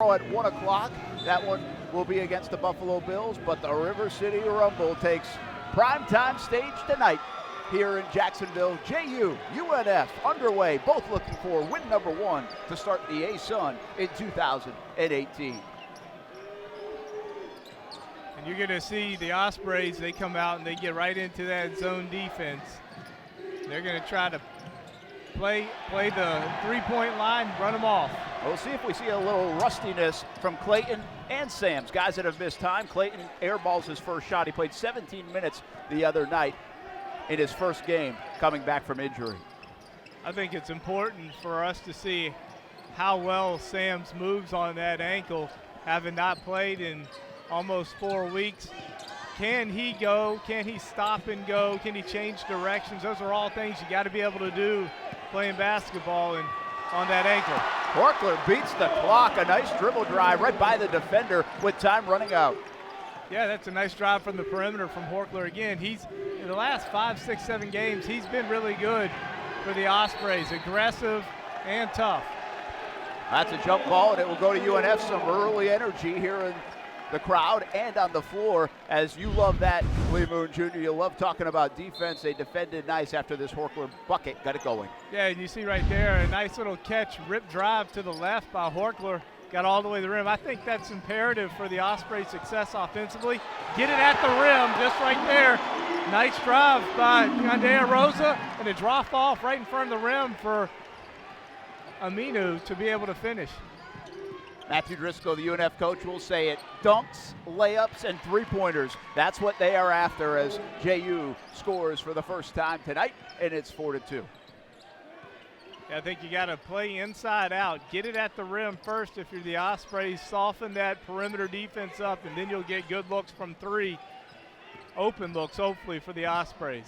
tomorrow at 1 o'clock. That one will be against the Buffalo Bills, but the River City Rumble takes primetime stage tonight here in Jacksonville. Ju UNF underway, both looking for win number 1 to start the A-Sun in 2018. And you're going to see the Ospreys, they come out and they get right into that zone defense. They're going to try to play the three-point line, run them off. We'll see if we see a little rustiness from Clayton and Sams, guys that have missed time. Clayton airballs his first shot. He played 17 minutes the other night in his first game coming back from injury. I think it's important for us to see how well Sams moves on that ankle, having not played in almost 4 weeks. Can he go? Can he stop and go? Can he change directions? Those are all things you got to be able to do playing basketball and on that ankle. Horkler beats the clock. A nice dribble drive right by the defender with time running out. Yeah, that's a nice drive from the perimeter from Horkler again. He's, in the last 5, 6, 7 games, he's been really good for the Ospreys, aggressive and tough. That's a jump ball, and it will go to UNF. Some early energy here in the crowd and on the floor, as you love that, Lee Moon Jr. You love talking about defense. They defended nice after this Horkler bucket got it going. Yeah, and you see right there a nice little catch, rip drive to the left by Horkler. Got all the way to the rim. I think that's imperative for the Ospreys' success offensively. Get it at the rim, just right there. Nice drive by Gandea Rosa, and a drop off right in front of the rim for Aminu to be able to finish. Matthew Driscoll, the UNF coach, will say it. Dunks, layups, and three-pointers. That's what they are after as Ju scores for the first time tonight, and it's 4-2. I think you got to play inside out. Get it at the rim first if you're the Ospreys. Soften that perimeter defense up, and then you'll get good looks from three. Open looks, hopefully, for the Ospreys.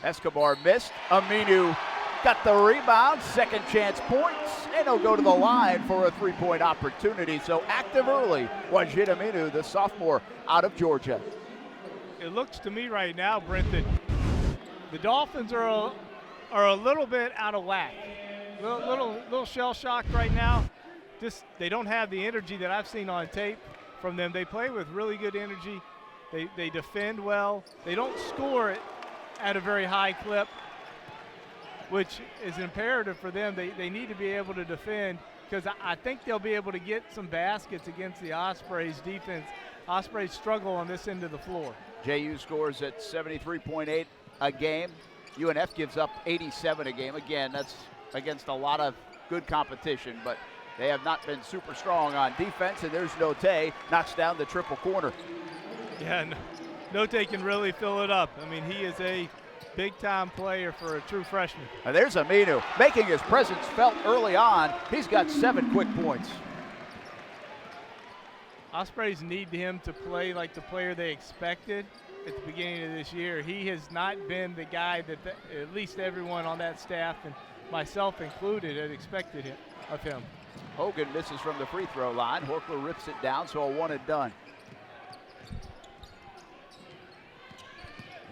Escobar missed. Aminu got the rebound. Second chance points, and he'll go to the line for a three-point opportunity. So active early. Wajid Aminu, the sophomore out of Georgia. It looks to me right now, Brent, that the Dolphins are a little bit out of whack. Little shell-shocked right now. Just they don't have the energy that I've seen on tape from them. They play with really good energy. They defend well. They don't score it at a very high clip, which is imperative for them. They need to be able to defend, because I think they'll be able to get some baskets against the Ospreys defense. Ospreys struggle on this end of the floor. Ju scores at 73.8 a game. UNF gives up 87 a game. Again, that's against a lot of good competition, but they have not been super strong on defense, and there's Note, knocks down the triple corner. Yeah, Note can really fill it up. I mean, he is a big-time player for a true freshman. And there's Aminu making his presence felt early on. He's got 7 quick points. Ospreys need him to play like the player they expected at the beginning of this year. He has not been the guy that at least everyone on that staff, and myself included, had expected of him. Hogan misses from the free throw line. Horkler rips it down, so a one and done.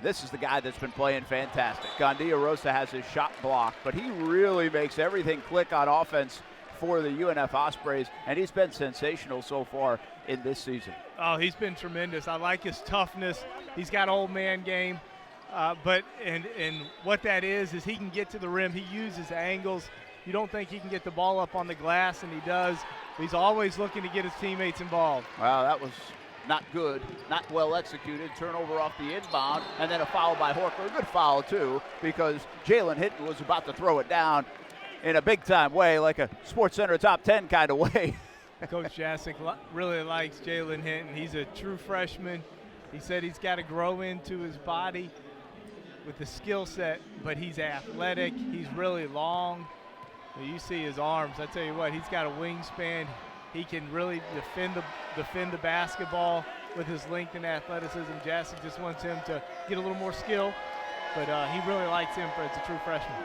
This is the guy that's been playing fantastic. Gandea Rosa has his shot blocked, but he really makes everything click on offense for the UNF Ospreys, and he's been sensational so far in this season. Oh, he's been tremendous. I like his toughness. He's got old man game, but what that is he can get to the rim. He uses angles. You don't think he can get the ball up on the glass, and he does. He's always looking to get his teammates involved. Wow, that was not good, not well executed. Turnover off the inbound, and then a foul by Horkler. A good foul, too, because Jalen Hinton was about to throw it down in a big-time way, like a SportsCenter top 10 kind of way. Coach Jasek really likes Jalen Hinton. He's a true freshman. He said he's got to grow into his body with the skill set, but he's athletic. He's really long. You see his arms. I tell you what, he's got a wingspan. He can really defend the basketball with his length and athleticism. Jasek just wants him to get a little more skill, but he really likes him as a true freshman.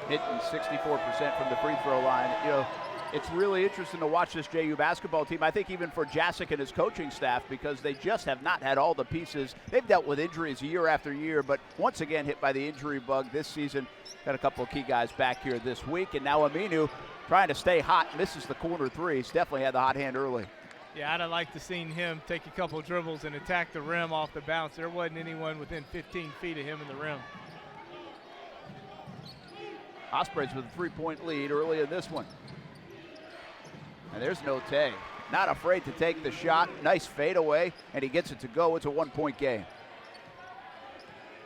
Hitting 64% from the free throw line. You know, It's really interesting to watch this JU basketball team. I think even for Jasic and his coaching staff, because they just have not had all the pieces. They've dealt with injuries year after year, but once again hit by the injury bug this season. Got a couple of key guys back here this week, and now Aminu trying to stay hot, misses the corner three. He's definitely had the hot hand early. Yeah, I'd have liked to seen him take a couple of dribbles and attack the rim off the bounce. There wasn't anyone within 15 feet of him in the rim. Ospreys with a 3-point lead early in this one. And there's Note. Not afraid to take the shot. Nice fadeaway, and he gets it to go. It's a 1-point game.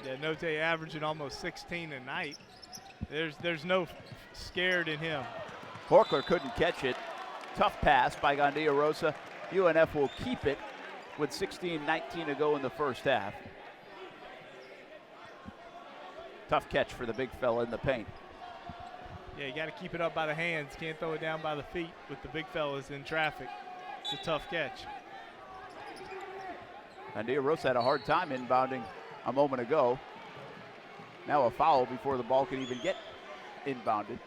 Yeah, Note averaging almost 16 a night. There's no scared in him. Horkler couldn't catch it. Tough pass by Gandia Rosa. UNF will keep it with 16:19 to go in the first half. Tough catch for the big fella in the paint. Yeah, you got to keep it up by the hands. Can't throw it down by the feet with the big fellas in traffic. It's a tough catch. Gandia Rosa had a hard time inbounding a moment ago. Now a foul before the ball can even get inbounded.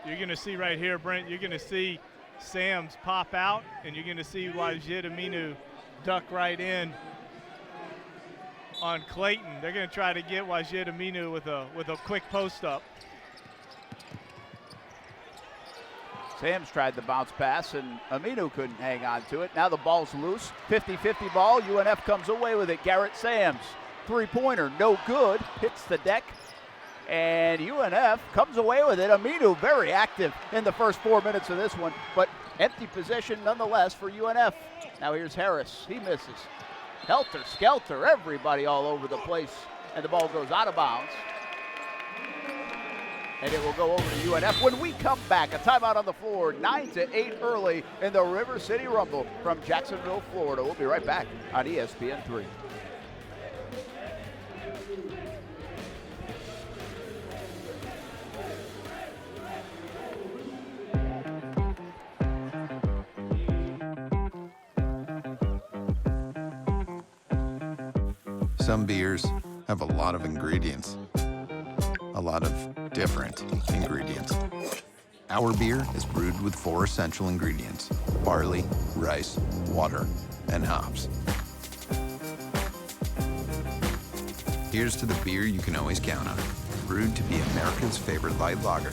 You're going to see right here, Brent, you're going to see Sams pop out, and you're going to see Wajid Aminu duck right in on Clayton. They're going to try to get Wajid Aminu with a quick post up. Sams tried the bounce pass, and Aminu couldn't hang on to it. Now the ball's loose. 50-50 ball. UNF comes away with it. Garrett Sams, three-pointer, no good. Hits the deck. And UNF comes away with it. Aminu very active in the first 4 minutes of this one, but empty possession nonetheless for UNF. Now here's Harris. He misses. Helter skelter, everybody all over the place, and the ball goes out of bounds. And it will go over to UNF. When we come back, a timeout on the floor, 9-8 early in the River City Rumble from Jacksonville, Florida. We'll be right back on ESPN3. Some beers have a lot of ingredients, a lot of different ingredients. Our beer is brewed with 4 essential ingredients: barley, rice, water, and hops. Here's to the beer you can always count on, brewed to be America's favorite light lager.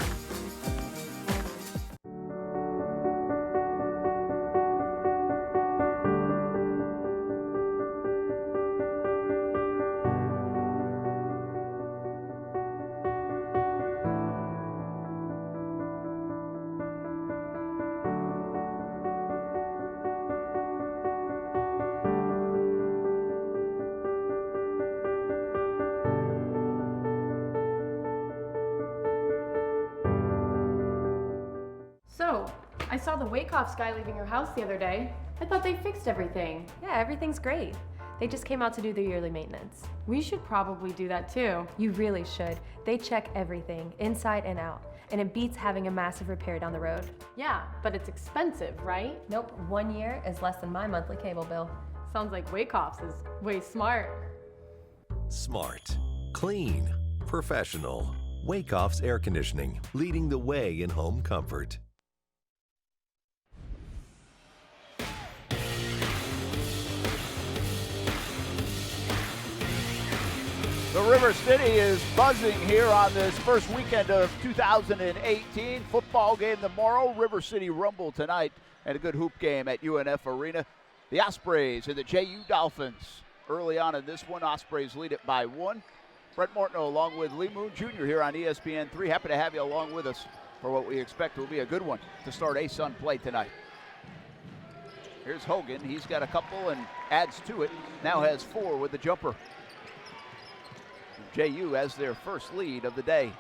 So, I saw the Wakehoffs guy leaving your house the other day. I thought they fixed everything. Yeah, everything's great. They just came out to do their yearly maintenance. We should probably do that too. You really should. They check everything, inside and out. And it beats having a massive repair down the road. Yeah, but it's expensive, right? Nope, 1 year is less than my monthly cable bill. Sounds like Wakehoffs is way smart. Smart, clean, professional. Wakehoffs Air Conditioning, leading the way in home comfort. The River City is buzzing here on this first weekend of 2018. Football game tomorrow, River City Rumble tonight, and a good hoop game at UNF Arena. The Ospreys and the JU Dolphins. Early on in this one, Ospreys lead it by 1. Brett Mortno along with Lee Moon Jr. here on ESPN3. Happy to have you along with us for what we expect will be a good one to start ASUN play tonight. Here's Hogan. He's got a couple and adds to it. Now has 4 with the jumper. JU has their first lead of the day.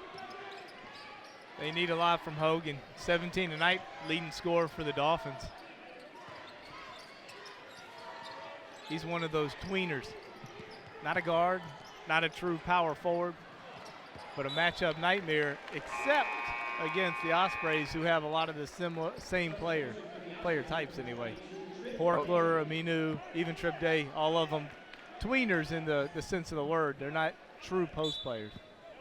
They need a lot from Hogan. 17 tonight, leading scorer for the Dolphins. He's one of those tweeners. Not a guard, not a true power forward, but a matchup nightmare, except against the Ospreys, who have a lot of the same player types anyway. Horkler, Aminu, even Trip Day, all of them tweeners in the sense of the word. They're not true post players.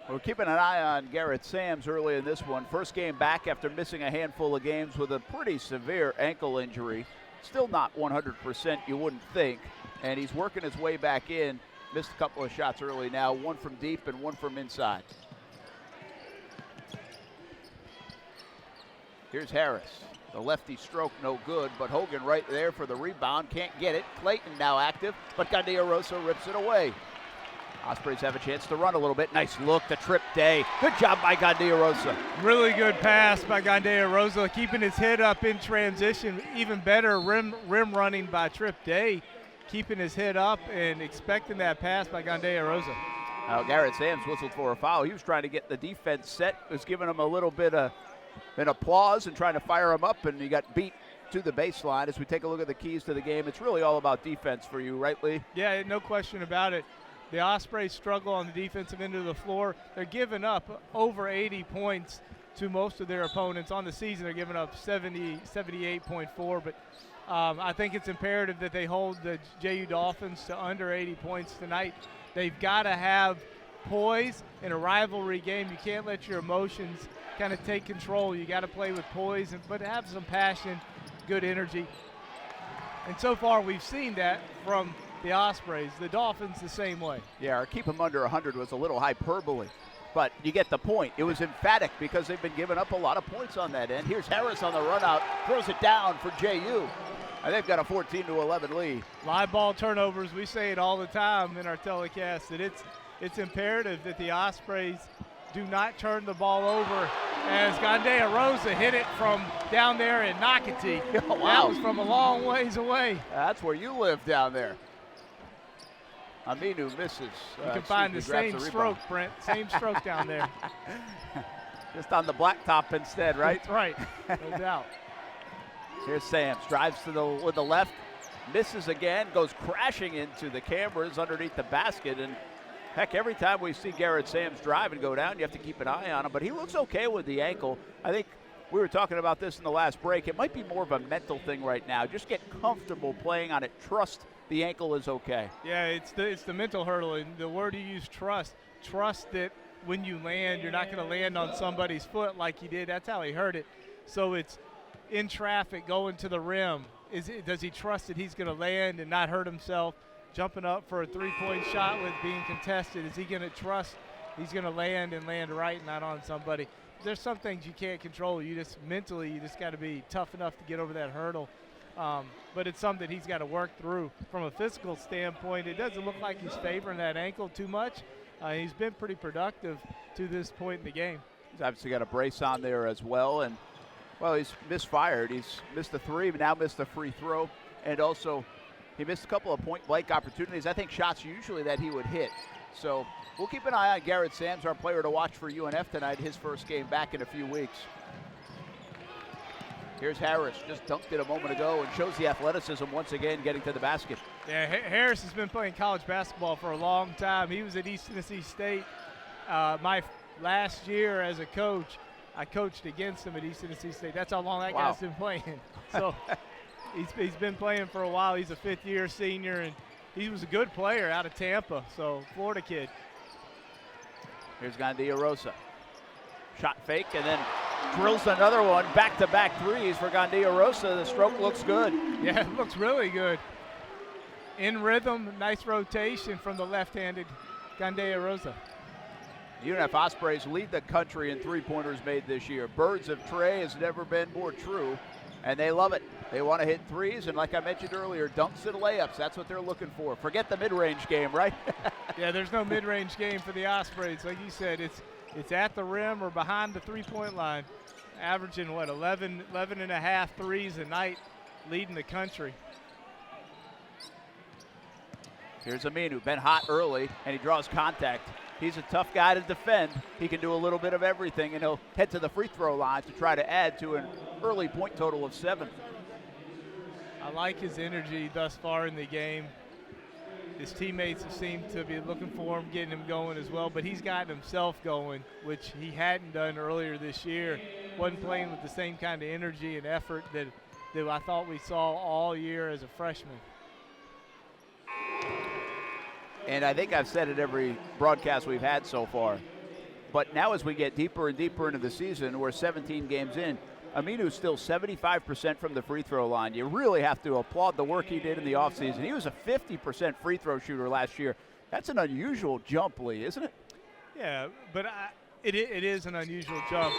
We're keeping an eye on Garrett Sams early in this one. First game back after missing a handful of games with a pretty severe ankle injury. Still not 100%, you wouldn't think. And he's working his way back in. Missed a couple of shots early now, one from deep and one from inside. Here's Harris. The lefty stroke no good, but Hogan right there for the rebound. Can't get it. Clayton now active, but Gandia Rosa rips it away. Ospreys have a chance to run a little bit. Nice look to Trip Day. Good job by Gandia Rosa. Really good pass by Gandia Rosa, keeping his head up in transition. Even better rim running by Trip Day, keeping his head up and expecting that pass by Gandia Rosa. Now Garrett Sams whistled for a foul. He was trying to get the defense set. Was giving him a little bit of an applause and trying to fire him up, and he got beat to the baseline. As we take a look at the keys to the game, it's really all about defense for you, right, Lee? Yeah, no question about it. The Ospreys struggle on the defensive end of the floor. They're giving up over 80 points to most of their opponents. On the season, they're giving up 78.4, but I think it's imperative that they hold the JU Dolphins to under 80 points tonight. They've got to have poise in a rivalry game. You can't let your emotions kind of take control. You got to play with poise, but have some passion, good energy. And so far, we've seen that from the Ospreys. The Dolphins the same way. Yeah, or keep them under 100 was a little hyperbole, but you get the point. It was emphatic because they've been giving up a lot of points on that end. Here's Harris on the run out, throws it down for JU. And they've got a 14-11 lead. Live ball turnovers, we say it all the time in our telecast, that it's imperative that the Ospreys do not turn the ball over, as Gandia Rosa hit it from down there in Nocatee. Oh, wow. That was from a long ways away. That's where you live down there. Aminu misses. You can find the same stroke, Brent. Same stroke down there. Just on the blacktop instead, right? That's right, no doubt. Here's Sams, drives with the left, misses again, goes crashing into the cameras underneath the basket. And heck, every time we see Garrett Sams drive and go down, you have to keep an eye on him. But he looks okay with the ankle. I think we were talking about this in the last break. It might be more of a mental thing right now. Just get comfortable playing on it. Trust the ankle is okay. Yeah, it's the mental hurdle. And the word you use, trust. Trust that when you land, you're not going to land on somebody's foot like he did. That's how he hurt it. So it's in traffic going to the rim. Does he trust that he's going to land and not hurt himself? Jumping up for a three-point shot with being contested, is he going to trust he's going to land and land right, not on somebody? There's some things you can't control. You just got to be tough enough to get over that hurdle. But it's something he's got to work through. From a physical standpoint, it doesn't look like he's favoring that ankle too much. He's been pretty productive to this point in the game. He's obviously got a brace on there as well. And, well, he's misfired. He's missed a three, but now missed a free throw. And also, he missed a couple of point-blank opportunities. I think shots usually that he would hit. So we'll keep an eye on Garrett Sams, our player to watch for UNF tonight, his first game back in a few weeks. Here's Harris, just dunked it a moment ago and shows the athleticism once again getting to the basket. Yeah, Harris has been playing college basketball for a long time. He was at East Tennessee State. My last year as a coach, I coached against him at East Tennessee State. That's how long that guy's been playing. So he's been playing for a while. He's a fifth-year senior, and he was a good player out of Tampa, so Florida kid. Here's Gandia Rosa. Shot fake, and then drills another one. Back-to-back threes for Gandia Rosa. The stroke looks good. Yeah, it looks really good. In rhythm, nice rotation from the left-handed Gandia Rosa. UNF Ospreys lead the country in three-pointers made this year. Birds of Trey has never been more true, and they love it. They want to hit threes, and like I mentioned earlier, dunks and layups. That's what they're looking for. Forget the mid-range game, right? Yeah, there's no mid-range game for the Ospreys. Like you said, it's at the rim or behind the three-point line, averaging, 11 and a half threes a night, leading the country. Here's Aminu, been hot early, and he draws contact. He's a tough guy to defend. He can do a little bit of everything, and he'll head to the free throw line to try to add to an early point total of 7. I like his energy thus far in the game. His teammates have seemed to be looking for him, getting him going as well, but he's gotten himself going, which he hadn't done earlier this year. Wasn't playing with the same kind of energy and effort that I thought we saw all year as a freshman. And I think I've said it every broadcast we've had so far. But now as we get deeper and deeper into the season, we're 17 games in, Aminu's still 75% from the free throw line. You really have to applaud the work he did in the offseason. He was a 50% free throw shooter last year. That's an unusual jump, Lee, isn't it? Yeah, but it is an unusual jump.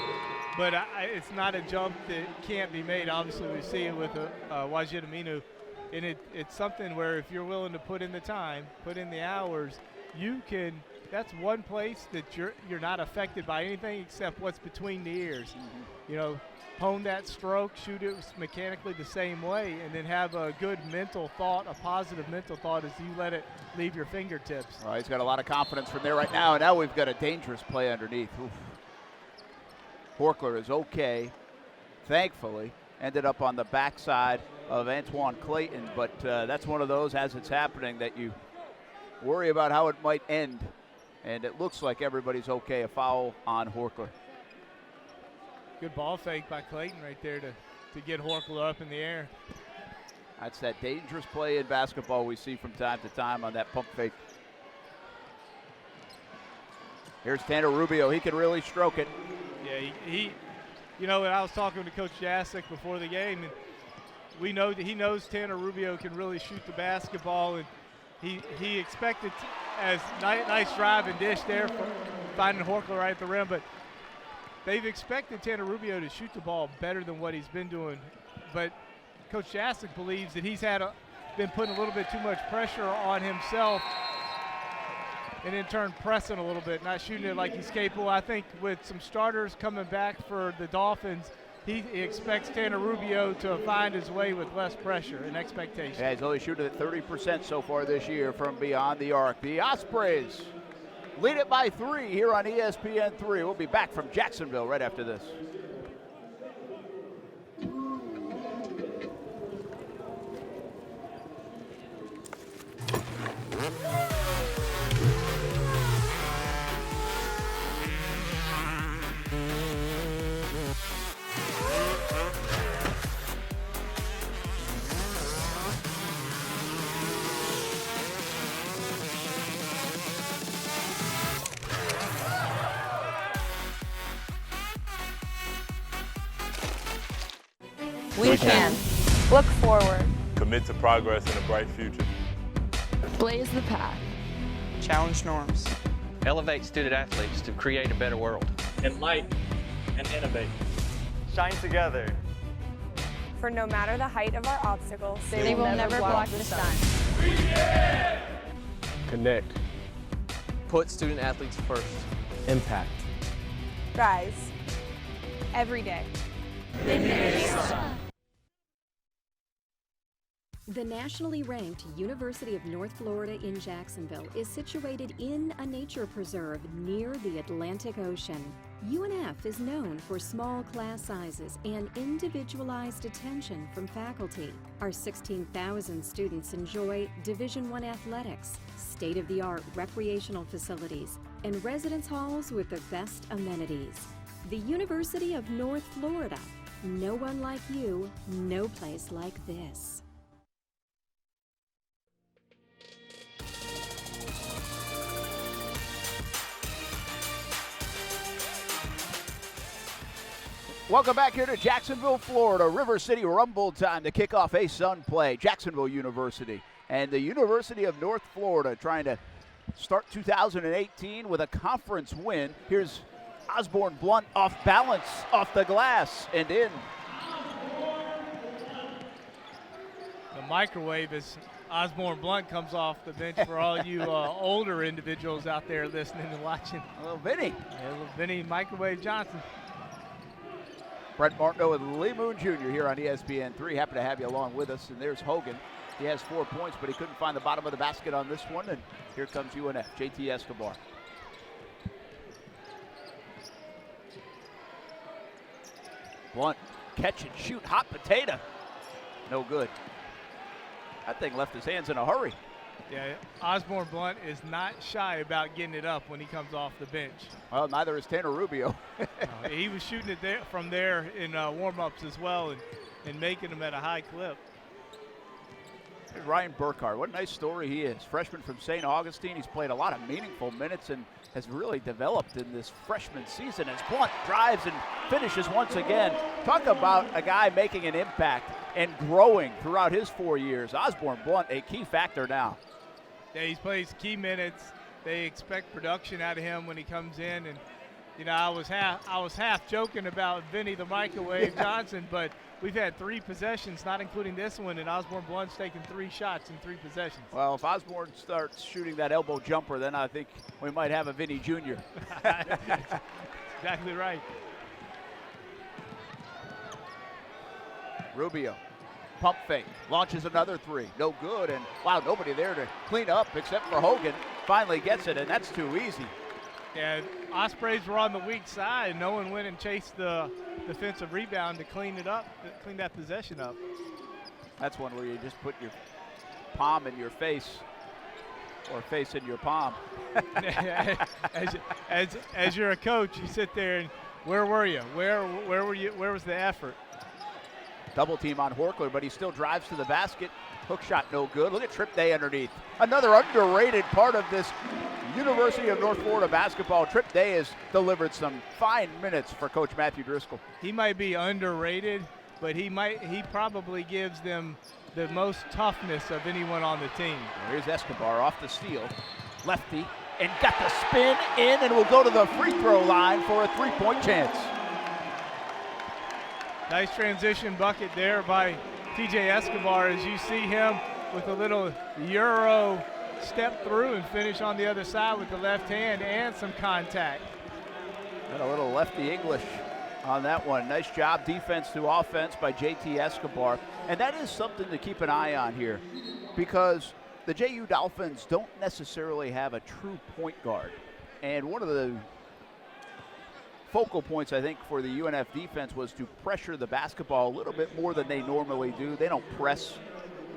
But it's not a jump that can't be made. Obviously, we see it with Wajid Aminu. And it's something where if you're willing to put in the time, put in the hours, you can – that's one place that you're not affected by anything except what's between the ears. Mm-hmm. You know, hone that stroke, shoot it mechanically the same way, and then have a good mental thought, a positive mental thought as you let it leave your fingertips. Well, he's got a lot of confidence from there right now, and now we've got a dangerous play underneath. Oof. Horkler is okay, thankfully. Ended up on the backside of Antoine Clayton, but that's one of those as it's happening that you worry about how it might end. And it looks like everybody's okay. A foul on Horkler. Good ball fake by Clayton right there to get Horkler up in the air. That's that dangerous play in basketball we see from time to time on that pump fake. Here's Tanner Rubio. He can really stroke it. Yeah, he you know, I was talking to Coach Jasek before the game, and we know that he knows Tanner Rubio can really shoot the basketball, and he expected as nice drive and dish there for finding Horkler right at the rim, but they've expected Tanner Rubio to shoot the ball better than what he's been doing. But Coach Jasek believes that he's been putting a little bit too much pressure on himself, and in turn pressing a little bit, not shooting it like he's capable. I think with some starters coming back for the Dolphins, he expects Tanner Rubio to find his way with less pressure and expectation. Yeah, he's only shooting at 30% so far this year from beyond the arc. The Ospreys lead it by 3 here on ESPN3. We'll be back from Jacksonville right after this. We can. Look forward. Commit to progress and a bright future. Blaze the path. Challenge norms. Elevate student athletes to create a better world. Enlighten and innovate. Shine together. For no matter the height of our obstacles, they will never block the sun. We can! Connect. Put student athletes first. Impact. Rise. Every day. The nationally ranked University of North Florida in Jacksonville is situated in a nature preserve near the Atlantic Ocean. UNF is known for small class sizes and individualized attention from faculty. Our 16,000 students enjoy Division I athletics, state-of-the-art recreational facilities, and residence halls with the best amenities. The University of North Florida. No one like you, no place like this. Welcome back here to Jacksonville, Florida. River City Rumble time to kick off a Sun play. Jacksonville University and the University of North Florida trying to start 2018 with a conference win. Here's Osborne Blunt off balance, off the glass, and in. The microwave is Osborne Blunt comes off the bench for all you older individuals out there listening and watching. A little Vinny. Yeah, a little Vinny Microwave Johnson. Brent Martineau and Lee Moon Jr. here on ESPN3. Happy to have you along with us. And there's Hogan. He has 4 points, but he couldn't find the bottom of the basket on this one. And here comes UNF, JT Escobar. Blunt, catch and shoot, hot potato. No good. That thing left his hands in a hurry. Yeah, Osborne Blunt is not shy about getting it up when he comes off the bench. Well, neither is Tanner Rubio. He was shooting it from there in warm-ups as well and making them at a high clip. Ryan Burkhardt, what a nice story he is. Freshman from St. Augustine. He's played a lot of meaningful minutes and has really developed in this freshman season as Blunt drives and finishes once again. Talk about a guy making an impact and growing throughout his 4 years. Osborne Blunt, a key factor now. Yeah, he plays key minutes. They expect production out of him when he comes in. And, you know, I was half joking about Vinny the Microwave Johnson, but we've had 3 possessions, not including this one, and Osborne Blunt's taken 3 shots in 3 possessions. Well, if Osborne starts shooting that elbow jumper, then I think we might have a Vinny Jr. Exactly right. Rubio, pump fake, launches another 3, no good, and wow, nobody there to clean up except for Hogan. Finally gets it, and that's too easy. Yeah, Ospreys were on the weak side. No one went and chased the defensive rebound to clean it up, to clean that possession up. That's one where you just put your palm in your face or face in your palm. as you're a coach, you sit there and where were you? Where were you? Where was the effort? Double team on Horkler, but he still drives to the basket. Hook shot no good. Look at Trip Day underneath. Another underrated part of this University of North Florida basketball. Trip Day has delivered some fine minutes for Coach Matthew Driscoll. He might be underrated, but he probably gives them the most toughness of anyone on the team. Here's Escobar off the steal. Lefty, and got the spin in, and will go to the free throw line for a 3-point chance. Nice transition bucket there by TJ Escobar as you see him with a little Euro step through and finish on the other side with the left hand and some contact. And a little lefty English on that one. Nice job, defense to offense by JT Escobar. And that is something to keep an eye on here because the JU Dolphins don't necessarily have a true point guard. And one of the focal points, I think, for the UNF defense was to pressure the basketball a little bit more than they normally do. They don't press.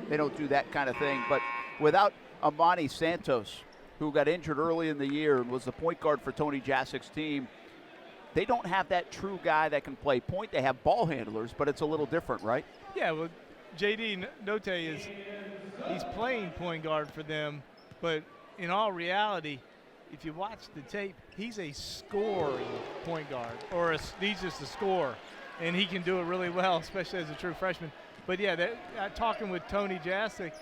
They don't do that kind of thing. But without Amani Santos, who got injured early in the year and was the point guard for Tony Jasek's team, they don't have that true guy that can play point. They have ball handlers, but it's a little different, right? Yeah, well, J.D. Note he's playing point guard for them, but in all reality, if you watch the tape, he's a scoring point guard, or he's just a scorer, and he can do it really well, especially as a true freshman. But yeah, talking with Tony Jasek,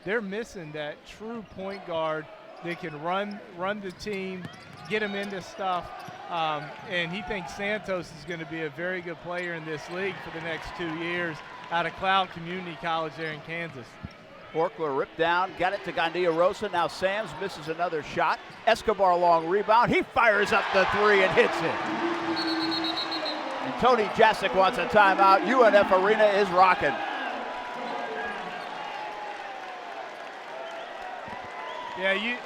they're missing that true point guard that can run the team, get them into stuff, and he thinks Santos is going to be a very good player in this league for the next 2 years out of Cloud Community College there in Kansas. Horkler ripped down, got it to Gandia Rosa. Now Sams misses another shot. Escobar long rebound. He fires up the 3 and hits it. And Tony Jasek wants a timeout. UNF Arena is rocking. Yeah,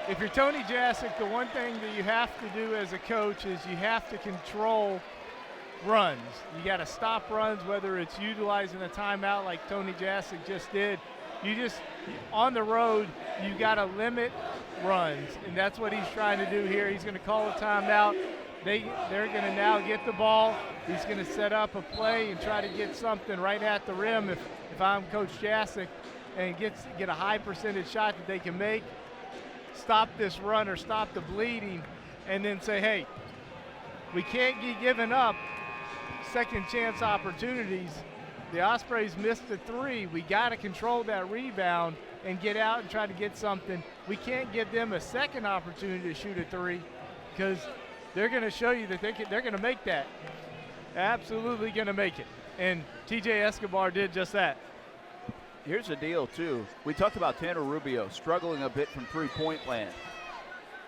if you're Tony Jasek, the one thing that you have to do as a coach is you have to control runs. You got to stop runs, whether it's utilizing a timeout like Tony Jasek just did. You just, on the road, you got to limit runs, and that's what he's trying to do here. He's going to call a timeout. They're going to now get the ball. He's going to set up a play and try to get something right at the rim if I'm Coach Jasek, and get a high percentage shot that they can make, stop this run or stop the bleeding, and then say, hey, we can't be giving up second chance opportunities. The Ospreys missed the 3. We got to control that rebound and get out and try to get something. We can't give them a second opportunity to shoot a 3 because they're going to show you that they're going to make that. Absolutely going to make it. And TJ Escobar did just that. Here's the deal, too. We talked about Tanner Rubio struggling a bit from three-point land,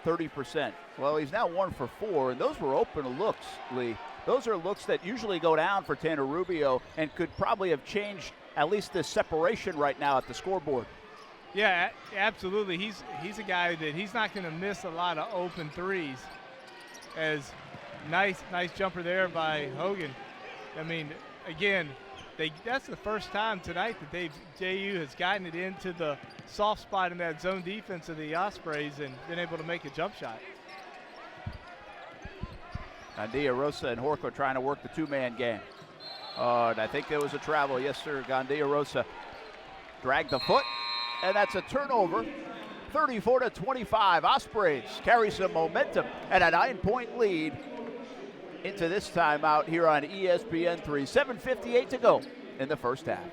30%. Well, he's now 1 for 4, and those were open looks, Lee. Those are looks that usually go down for Tanner Rubio and could probably have changed at least this separation right now at the scoreboard. Yeah, absolutely. He's a guy that he's not going to miss a lot of open threes. As nice jumper there by Hogan. I mean, again, that's the first time tonight that JU has gotten it into the soft spot in that zone defense of the Ospreys and been able to make a jump shot. Gandia Rosa and Horkler trying to work the 2-man game. And I think there was a travel. Yes, sir. Gandia Rosa dragged the foot, and that's a turnover. 34-25. Ospreys carry some momentum and a 9-point lead into this timeout here on ESPN3. 7:58 to go in the first half.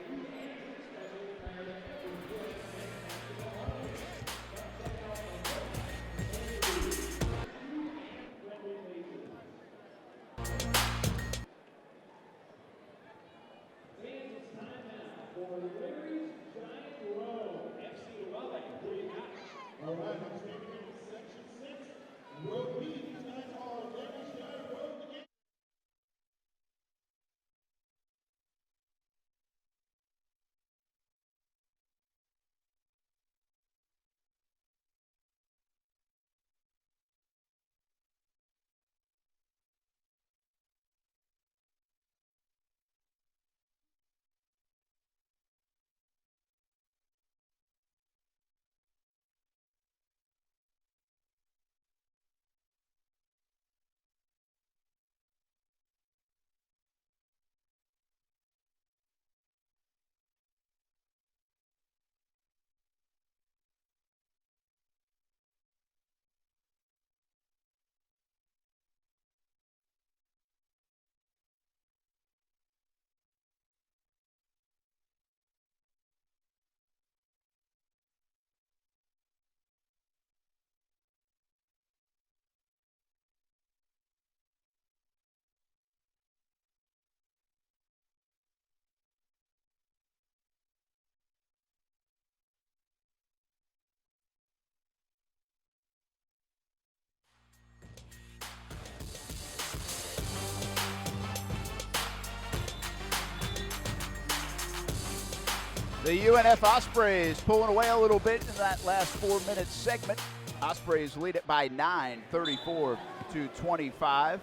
The UNF Ospreys pulling away a little bit in that last 4-minute segment. Ospreys lead it by 9, 34-25.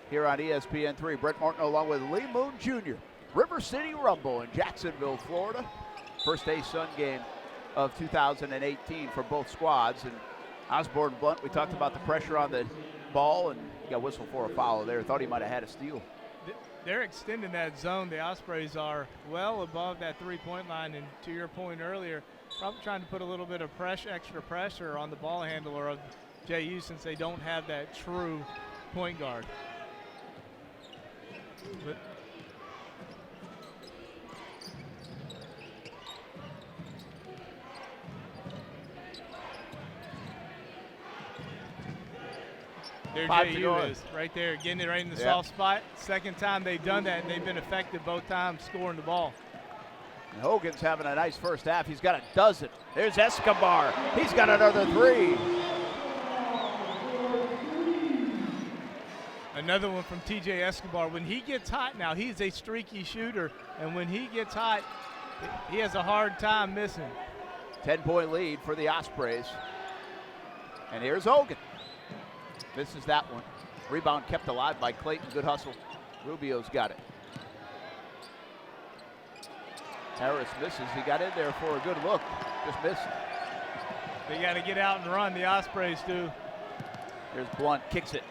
Here on ESPN3, Brett Martin along with Lee Moon Jr. River City Rumble in Jacksonville, Florida. First day Sun game of 2018 for both squads. And Osborne Blunt, we talked about the pressure on the ball, and he got whistled for a foul there. Thought he might have had a steal. They're extending that zone. The Ospreys are well above that three-point line, and to your point earlier, probably trying to put a little bit of extra pressure on the ball handler of JU since they don't have that true point guard. But there JU is right there, getting it right in the soft spot. Second time they've done that, and they've been effective both times scoring the ball. And Hogan's having a nice first half. He's got a dozen. There's Escobar. He's got another 3. Another one from TJ Escobar. When he gets hot now, he's a streaky shooter, and when he gets hot, he has a hard time missing. 10-point lead for the Ospreys. And here's Hogan. Misses that one. Rebound kept alive by Clayton. Good hustle. Rubio's got it. Harris misses. He got in there for a good look. Just missed. They got to get out and run. The Ospreys do. Here's Blunt. Kicks it.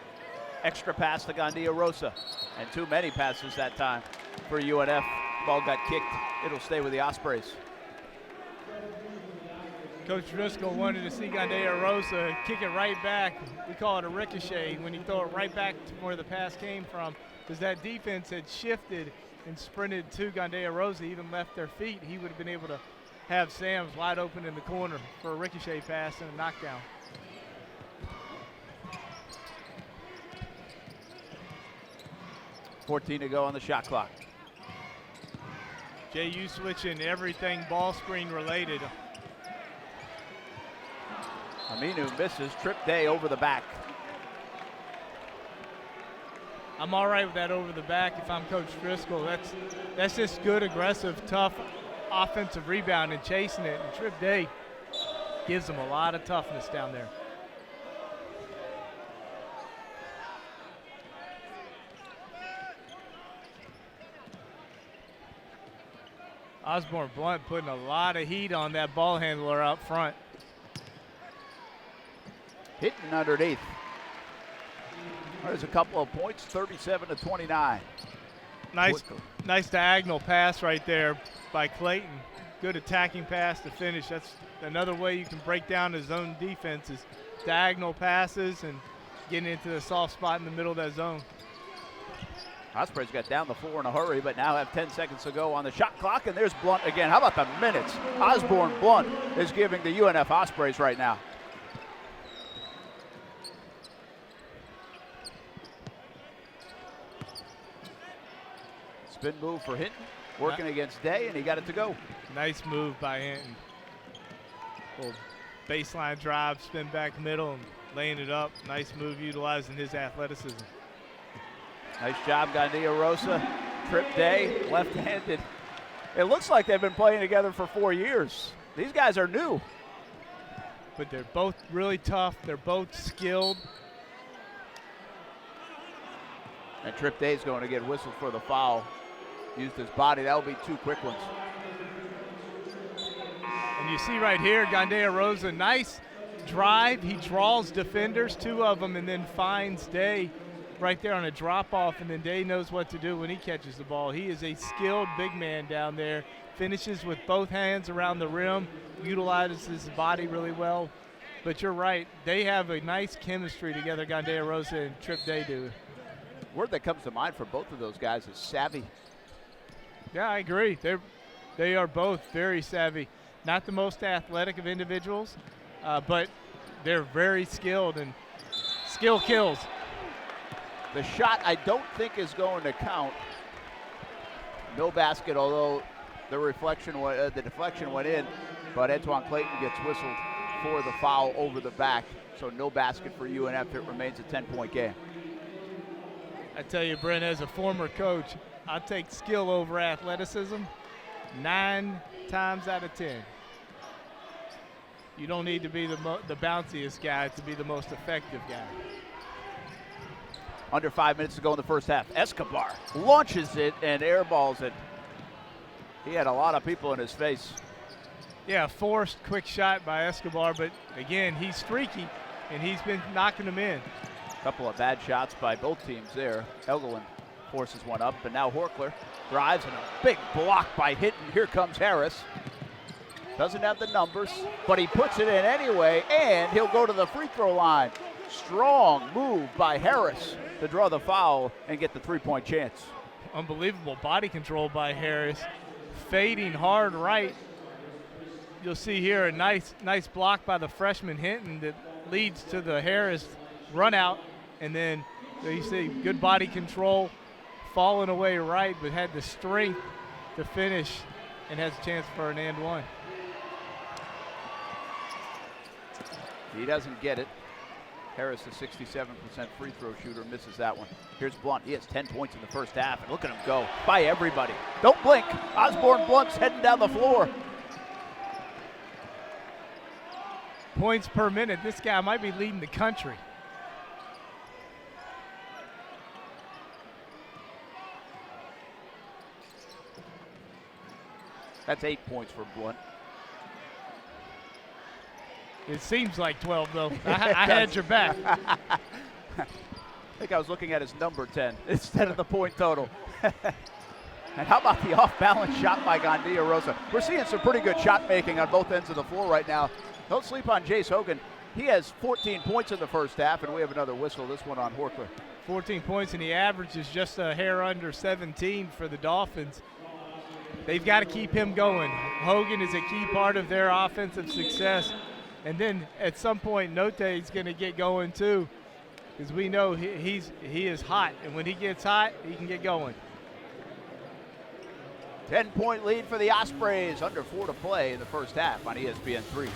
Extra pass to Gandia Rosa. And too many passes that time for UNF. Ball got kicked. It'll stay with the Ospreys. Coach Driscoll wanted to see Gandia Rosa kick it right back. We call it a ricochet when you throw it right back to where the pass came from, because that defense had shifted and sprinted to Gandia Rosa, even left their feet. He would have been able to have Sam's wide open in the corner for a ricochet pass and a knockdown. .14 to go on the shot clock. JU switching everything ball screen related. Aminu misses. Trip Day over the back. I'm all right with that over the back if I'm Coach Driscoll. That's just good, aggressive, tough offensive rebound and chasing it. And Trip Day gives them a lot of toughness down there. Osborne Blunt putting a lot of heat on that ball handler up front. Hitting underneath. There's a couple of points, 37-29. Nice diagonal pass right there by Clayton. good attacking pass to finish. That's another way you can break down the zone defense is diagonal passes and getting into the soft spot in the middle of that zone. Ospreys got down the floor in a hurry, but now have 10 seconds to go on the shot clock, and there's Blunt again. How about the minutes Osborne Blunt is giving the UNF Ospreys right now? Spin move for Hinton, working against Day, and he got it to go. Nice move by Hinton. Little baseline drive, spin back middle, and laying it up. Nice move utilizing his athleticism. Nice job, Gandia Rosa. Trip Day, left-handed. It looks like they've been playing together for 4 years. These guys are new. But they're both really tough. They're both skilled. And Trip Day's going to get whistled for the foul. Used his body. That'll be 2 quick ones. And you see right here, Gandia Rosa, nice drive. He draws defenders, 2 of them, and then finds Day right there on a drop-off, and then Day knows what to do when he catches the ball. He is a skilled big man down there, finishes with both hands around the rim, utilizes his body really well. But you're right, they have a nice chemistry together, Gandia Rosa and Trip Day do. Word that comes to mind for both of those guys is savvy. Yeah, I agree. They are both very savvy. Not the most athletic of individuals, but they're very skilled, and skill kills. The shot I don't think is going to count. No basket, although the deflection went in, but Antoine Clayton gets whistled for the foul over the back. So no basket for UNF. It remains a 10-point game. I tell you, Brent, as a former coach, I take skill over athleticism 9 times out of 10. You don't need to be the bounciest guy to be the most effective guy. Under 5 minutes to go in the first half. Escobar launches it and airballs it. He had a lot of people in his face. Yeah, forced quick shot by Escobar, but again, he's streaky, and he's been knocking them in. A couple of bad shots by both teams there. Elgelin forces one up, and now Horkler drives, and a big block by Hinton. Here comes Harris. Doesn't have the numbers, but he puts it in anyway, and he'll go to the free throw line. Strong move by Harris to draw the foul and get the 3-point chance. Unbelievable body control by Harris. Fading hard right. You'll see here a nice block by the freshman Hinton that leads to the Harris run out. And then you see good body control, falling away right, but had the strength to finish and has a chance for an and one. He doesn't get it. Harris, a 67% free throw shooter, misses that one. Here's Blunt. He has 10 points in the first half, and look at him go by everybody. Don't blink. Osborne Blunt's heading down the floor. Points per minute. This guy might be leading the country. That's 8 points for Blunt. It seems like 12, though. I had your back. I think I was looking at his number 10 instead of the point total. And how about the off-balance shot by Gandia Rosa? We're seeing some pretty good shot making on both ends of the floor right now. Don't sleep on Jace Hogan. He has 14 points in the first half, and we have another whistle, this one on Horkler. 14 points, and the average is just a hair under 17 for the Dolphins. They've got to keep him going. Hogan is a key part of their offensive success. And then at some point, Note is going to get going too, because we know he is hot, and when he gets hot, he can get going. 10-point lead for the Ospreys, under 4 to play in the first half on ESPN3.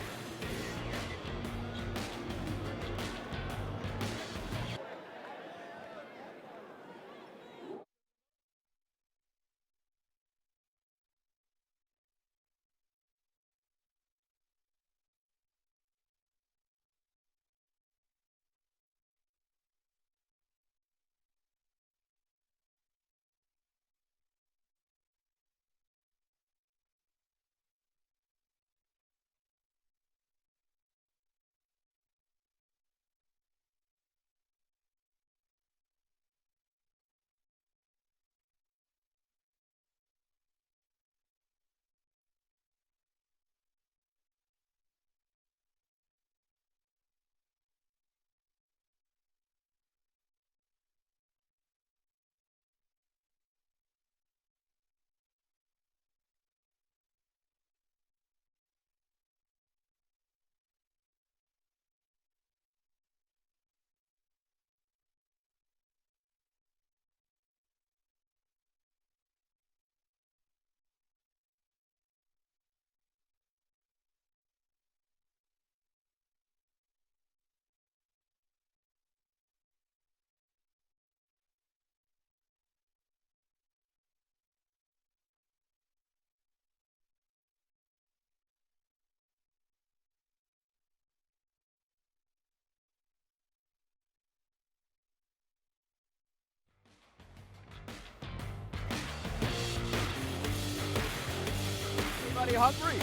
party hungry.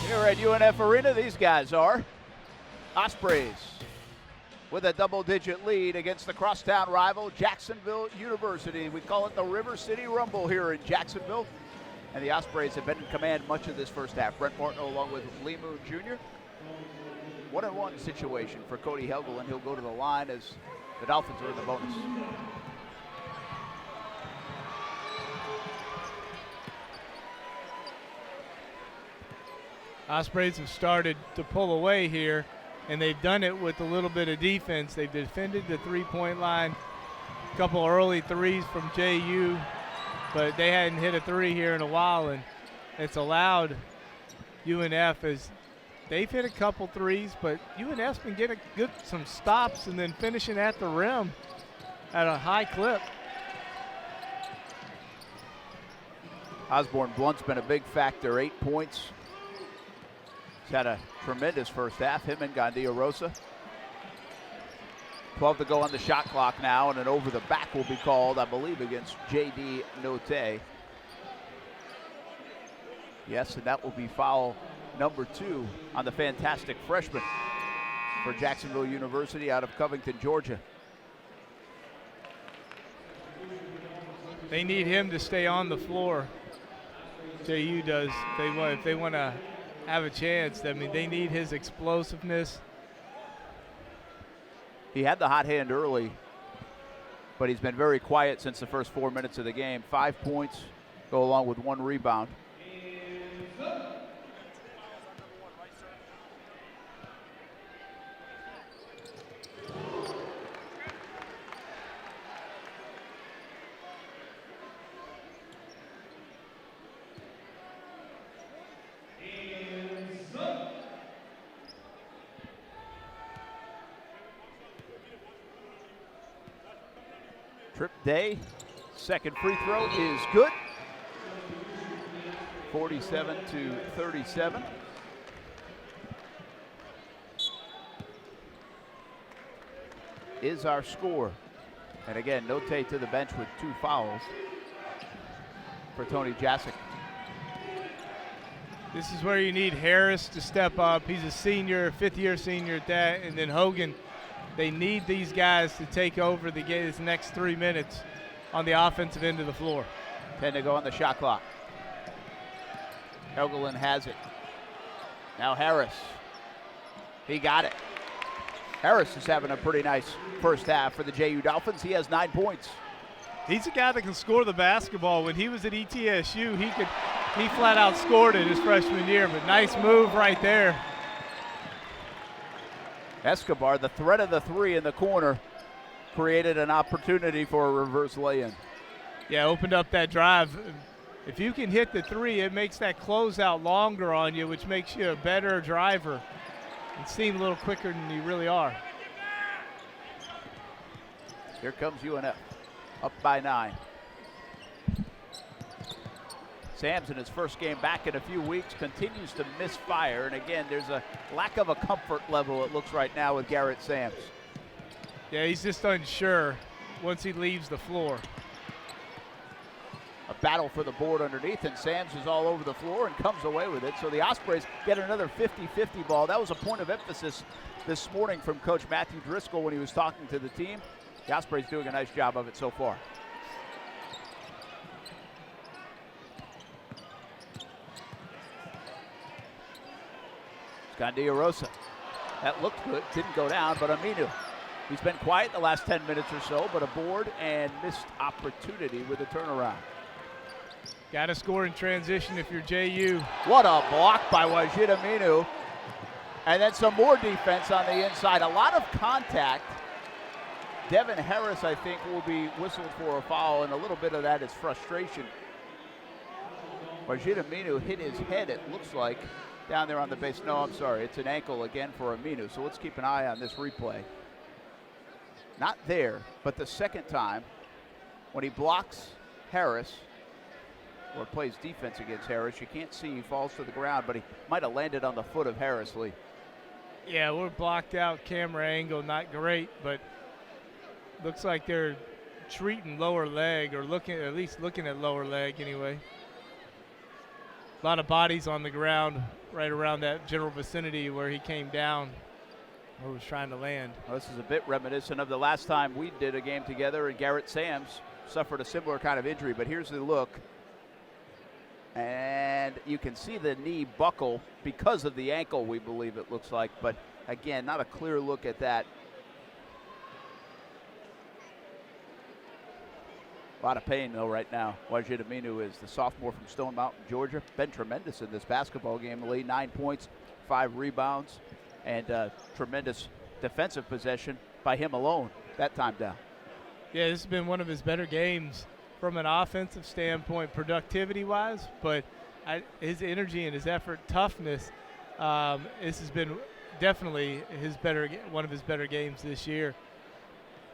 Here at UNF Arena, these guys are Ospreys with a double-digit lead against the crosstown rival Jacksonville University. We call it the River City Rumble here in Jacksonville. And the Ospreys have been in command much of this first half. Brent Martin along with Lee Moon Jr. 1-on-1 situation for Cody Helgeland. He'll go to the line as the Dolphins are in the bonus. Ospreys have started to pull away here, and they've done it with a little bit of defense. They've defended the three-point line. A couple early threes from JU, but they hadn't hit a three here in a while, and it's allowed UNF as they've hit a couple threes, but UNF's been getting some stops and then finishing at the rim at a high clip. Osborne Blunt's been a big factor, 8 points. He's had a tremendous first half, him and Gandia Rosa. 12 to go on the shot clock now, and an over the back will be called, I believe, against J.D. Notte. Yes, and that will be foul number 2 on the fantastic freshman for Jacksonville University out of Covington, Georgia. They need him to stay on the floor. JU does. If they want to have a chance, I mean, they need his explosiveness. He had the hot hand early, but he's been very quiet since the first 4 minutes of the game. 5 points go along with 1 rebound. Trip Day, second free throw is good. 47-37. Is our score. And again, Notte to the bench with 2 fouls for Tony Jasic. This is where you need Harris to step up. He's a senior, fifth-year senior at that, and then Hogan. They need these guys to take over the game this next 3 minutes on the offensive end of the floor. 10 to go on the shot clock. Helgeland has it. Now Harris. He got it. Harris is having a pretty nice first half for the JU Dolphins. He has 9 points. He's a guy that can score the basketball. When he was at ETSU, he flat out scored it his freshman year, but nice move right there. Escobar, the threat of the 3 in the corner, created an opportunity for a reverse lay-in. Yeah, opened up that drive. If you can hit the 3, it makes that closeout longer on you, which makes you a better driver and seem a little quicker than you really are. Here comes UNF, up by 9. Sams in his first game back in a few weeks continues to misfire, and again, there's a lack of a comfort level, it looks right now, with Garrett Sams. Yeah, he's just unsure once he leaves the floor. A battle for the board underneath, and Sams is all over the floor and comes away with it. So the Ospreys get another 50-50 ball. That was a point of emphasis this morning from Coach Matthew Driscoll when he was talking to the team. The Ospreys doing a nice job of it so far. Gandia Rosa. That looked good, didn't go down, but Aminu. He's been quiet the last 10 minutes or so, but a board and missed opportunity with a turnaround. Got to score in transition if you're JU. What a block by Wajid Aminu. And then some more defense on the inside. A lot of contact. Devin Harris, I think, will be whistled for a foul, and a little bit of that is frustration. Wajid Aminu hit his head, it looks like, down there on the base. No, I'm sorry. It's an ankle again for Aminu, so let's keep an eye on this replay. Not there, but the second time when he blocks Harris or plays defense against Harris, you can't see, he falls to the ground, but he might have landed on the foot of Harris, Lee. Yeah, we're blocked out, camera angle, not great, but looks like they're treating lower leg, or at least looking at lower leg anyway. A lot of bodies on the ground right around that general vicinity where he came down or was trying to land. Well, this is a bit reminiscent of the last time we did a game together, and Garrett Sams suffered a similar kind of injury, but here's the look. And you can see the knee buckle because of the ankle, we believe it looks like, but again, not a clear look at that. A lot of pain, though, right now. Wajid Aminu is the sophomore from Stone Mountain, Georgia. Been tremendous in this basketball game. Lee, 9 points, 5 rebounds, and tremendous defensive possession by him alone that time down. Yeah, this has been one of his better games from an offensive standpoint, productivity-wise, but his energy and his effort, toughness, this has been definitely one of his better games this year.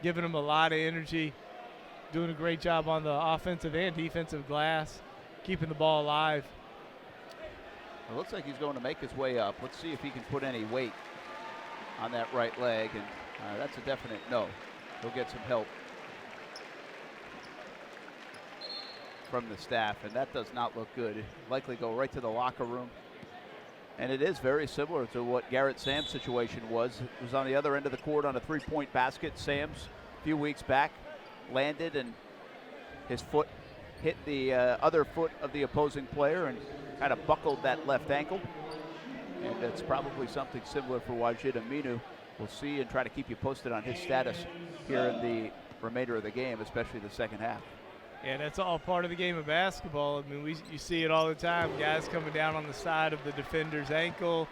Giving him a lot of energy, doing a great job on the offensive and defensive glass, keeping the ball alive. It looks like he's going to make his way up. Let's see if he can put any weight on that right leg, and that's a definite no. He'll get some help from the staff, and that does not look good. It'll likely go right to the locker room. And it is very similar to what Garrett Sams' situation was. It was on the other end of the court on a three-point basket. Sams, a few weeks back, landed and his foot hit the other foot of the opposing player and kind of buckled that left ankle. And it's probably something similar for Wajid Aminu. We'll see and try to keep you posted on his status here in the remainder of the game, especially the second half. Yeah, that's all part of the game of basketball. I mean, you see it all the time, guys coming down on the side of the defender's ankle.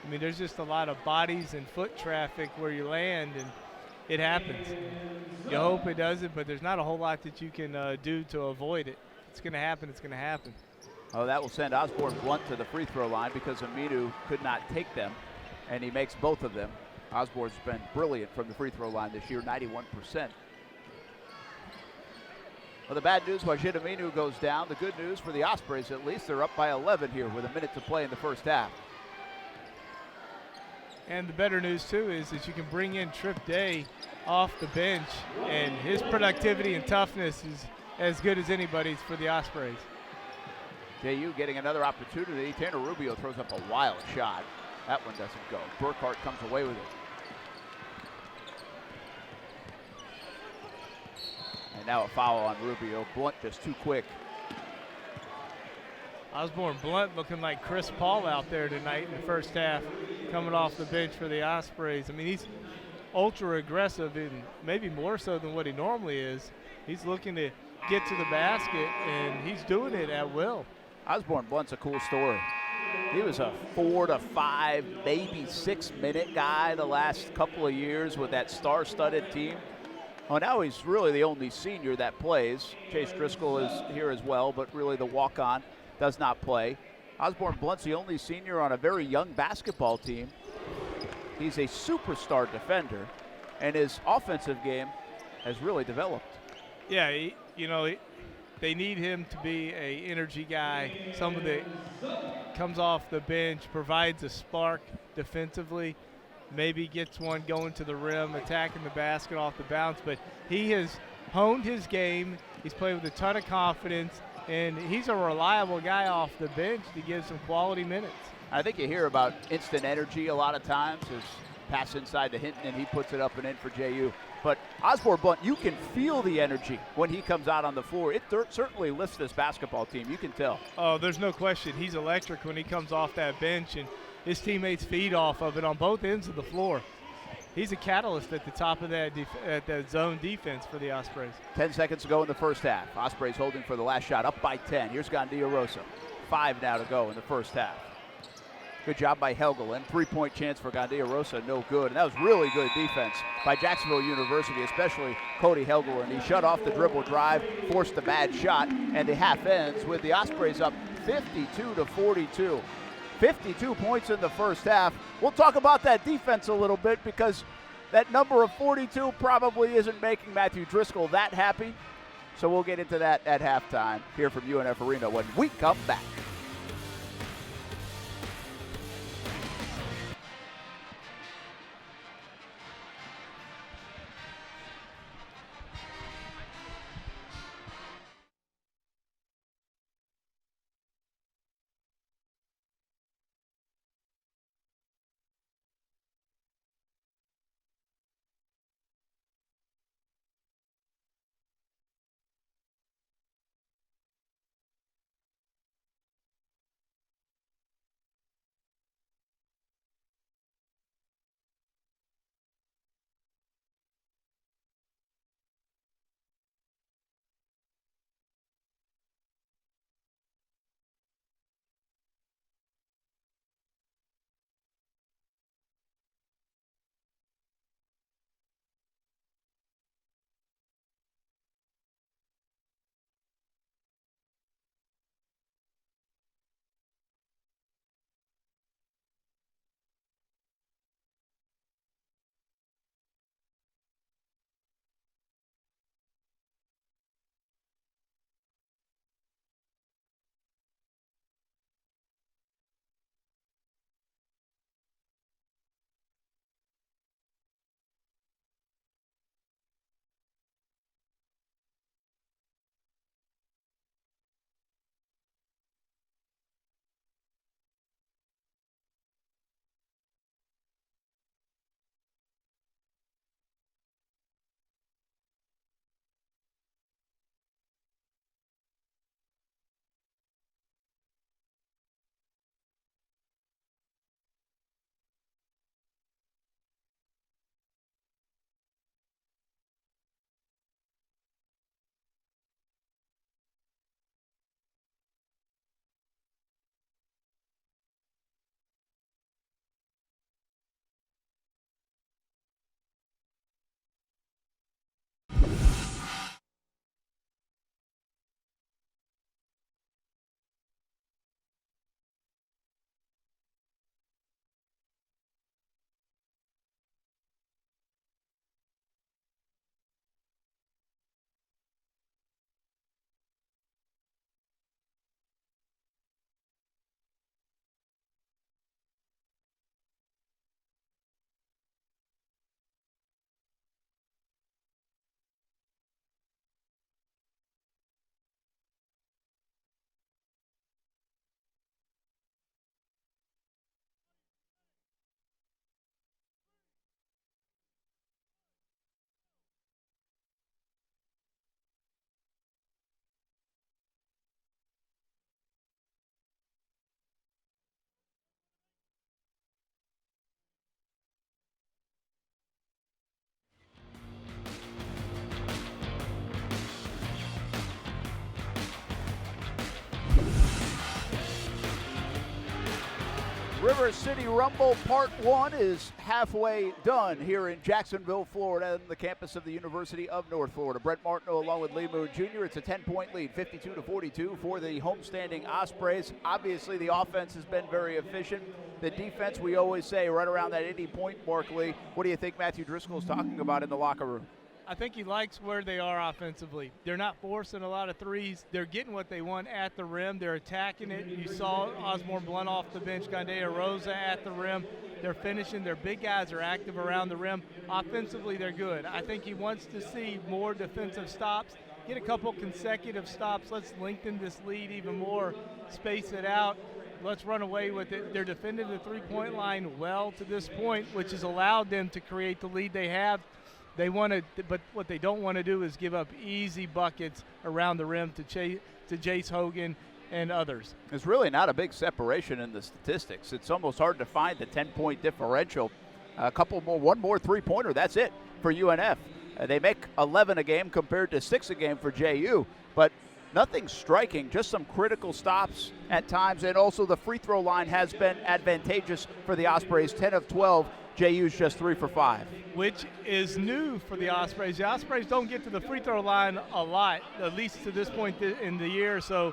I mean, there's just a lot of bodies and foot traffic where you land, and it happens. You hope it doesn't, but there's not a whole lot that you can do to avoid it. It's going to happen. It's going to happen. Oh, that will send Osborne Blunt to the free throw line because Aminu could not take them, and he makes both of them. Osborne's been brilliant from the free throw line this year, 91%. Well, the bad news, Wajid Aminu goes down. The good news for the Ospreys, at least, they're up by 11 here with a minute to play in the first half. And the better news, too, is that you can bring in Trip Day off the bench, and his productivity and toughness is as good as anybody's for the Ospreys. JU getting another opportunity. Tanner Rubio throws up a wild shot. That one doesn't go. Burkhart comes away with it. And now a foul on Rubio. Blunt just too quick. Osborne Blunt looking like Chris Paul out there tonight in the first half, coming off the bench for the Ospreys. I mean, he's ultra aggressive, and maybe more so than what he normally is. He's looking to get to the basket, and he's doing it at will. Osborne Blunt's a cool story. He was a 4 to 5, maybe 6 minute guy the last couple of years with that star-studded team. Well, now he's really the only senior that plays. Chase Driscoll is here as well, but really the walk-on does not play. Osborne Blunt's the only senior on a very young basketball team. He's a superstar defender, and his offensive game has really developed. Yeah, they need him to be a energy guy, someone that comes off the bench, provides a spark defensively, maybe gets one going to the rim, attacking the basket off the bounce. But he has honed his game. He's played with a ton of confidence, and he's a reliable guy off the bench to give some quality minutes. I think you hear about instant energy a lot of times. His pass inside to Hinton, and he puts it up and in for JU. But Osborne Blunt, you can feel the energy when he comes out on the floor. It certainly lifts this basketball team. You can tell. Oh, there's no question. He's electric when he comes off that bench, and his teammates feed off of it on both ends of the floor. He's a catalyst at the top of that zone defense for the Ospreys. 10 seconds to go in the first half. Ospreys holding for the last shot, up by 10. Here's Gandia Rosa. 5 now to go in the first half. Good job by Helgeland. 3-point chance for Gandia Rosa, no good. And that was really good defense by Jacksonville University, especially Cody Helgeland. He shut off the dribble drive, forced the bad shot, and the half ends with the Ospreys up 52-42. 52 points in the first half. We'll talk about that defense a little bit because that number of 42 probably isn't making Matthew Driscoll that happy. So we'll get into that at halftime here from UNF Arena when we come back. River City Rumble Part 1 is halfway done here in Jacksonville, Florida, on the campus of the University of North Florida. Brent Martineau along with Lee Moon Jr. It's a 10-point lead, 52-42 for the homestanding Ospreys. Obviously, the offense has been very efficient. The defense, we always say, right around that 80-point mark, Lee. What do you think Matthew Driscoll is talking about in the locker room? I think he likes where they are offensively. They're not forcing a lot of threes. They're getting what they want at the rim. They're attacking it. You saw Osborne Blunt off the bench, Gandea Rosa at the rim. They're finishing. Their big guys are active around the rim. Offensively, they're good. I think he wants to see more defensive stops, get a couple consecutive stops. Let's lengthen this lead even more, space it out. Let's run away with it. They're defending the three-point line well to this point, which has allowed them to create the lead they have. They want to, but what they don't want to do is give up easy buckets around the rim to Jace Hogan and others. There's really not a big separation in the statistics. It's almost hard to find the 10-point differential. One more three-pointer, that's it for UNF. They make 11 a game compared to 6 a game for JU, but nothing striking, just some critical stops at times, and also the free throw line has been advantageous for the Ospreys, 10 of 12. JU's just 3 for 5. Which is new for the Ospreys. The Ospreys don't get to the free throw line a lot, at least to this point in the year. So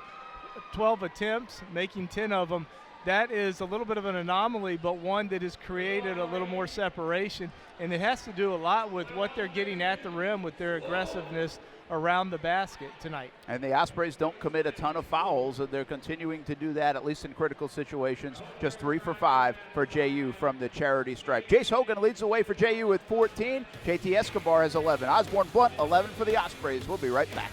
12 attempts, making 10 of them. That is a little bit of an anomaly, but one that has created a little more separation. And it has to do a lot with what they're getting at the rim with their aggressiveness around the basket tonight. And the Ospreys don't commit a ton of fouls, and they're continuing to do that, at least in critical situations. Just 3 for 5 for JU from the charity stripe. Jace Hogan leads the way for JU with 14. JT Escobar has 11. Osborne Blunt, 11 for the Ospreys. We'll be right back.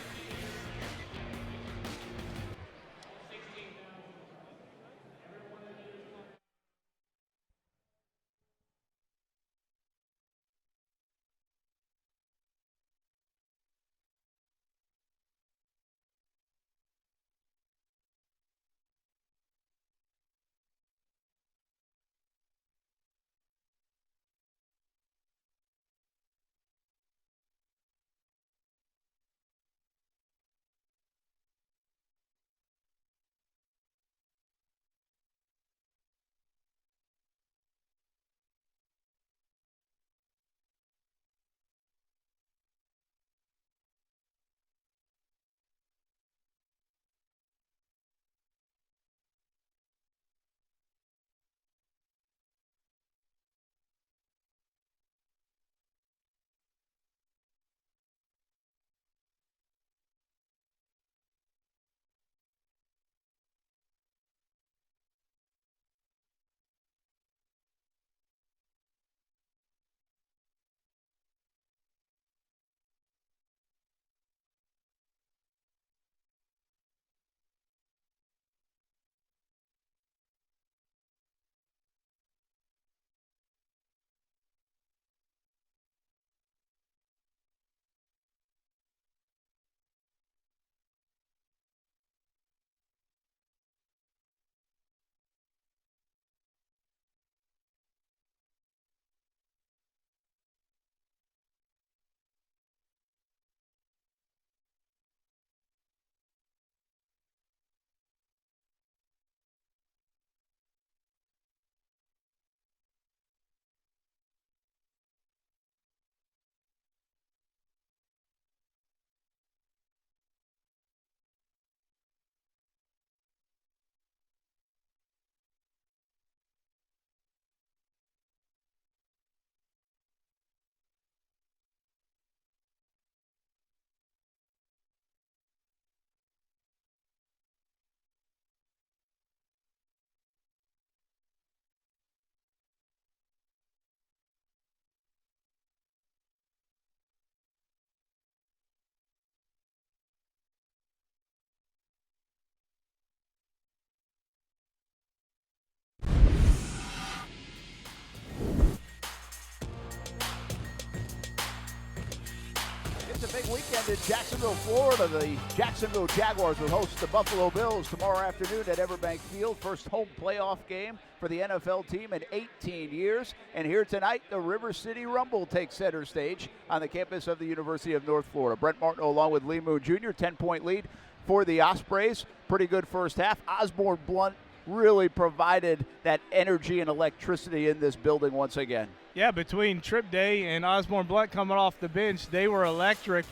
It's a big weekend in Jacksonville, Florida. The Jacksonville Jaguars will host the Buffalo Bills tomorrow afternoon at Everbank Field. First home playoff game for the NFL team in 18 years. And here tonight, the River City Rumble takes center stage on the campus of the University of North Florida. Brent Martineau along with Lee Moon Jr., 10-point lead for the Ospreys. Pretty good first half. Osborne Blunt really provided that energy and electricity in this building once again. Yeah, between Trip Day and Osborne Blunt coming off the bench, they were electric.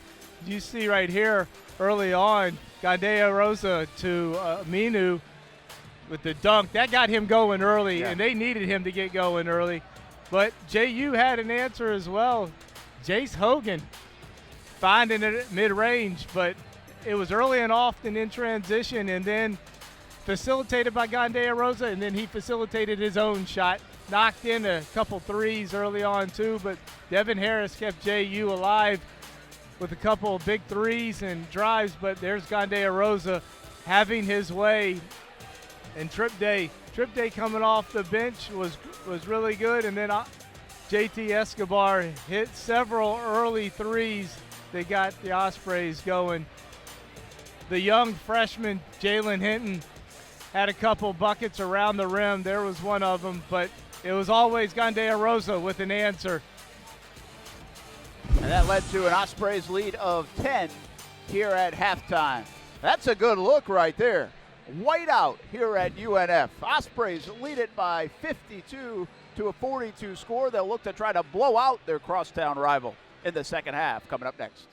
You see right here early on, Gandea Rosa to Minu with the dunk. That got him going early, and they needed him to get going early. But JU had an answer as well. Jace Hogan finding it at mid-range, but it was early and often in transition, and then facilitated by Gandea Rosa, and then he facilitated his own shot. Knocked in a couple threes early on too, but Devin Harris kept JU alive with a couple of big threes and drives, but there's Gandea Rosa having his way. And Trip Day coming off the bench was really good, and then JT Escobar hit several early threes that got the Ospreys going. The young freshman Jalen Hinton had a couple buckets around the rim. There was one of them, but it was always Gandea Rosa with an answer. And that led to an Ospreys lead of 10 here at halftime. That's a good look right there. Whiteout here at UNF. Ospreys lead it by 52 to a 42 score. They'll look to try to blow out their crosstown rival in the second half. Coming up next.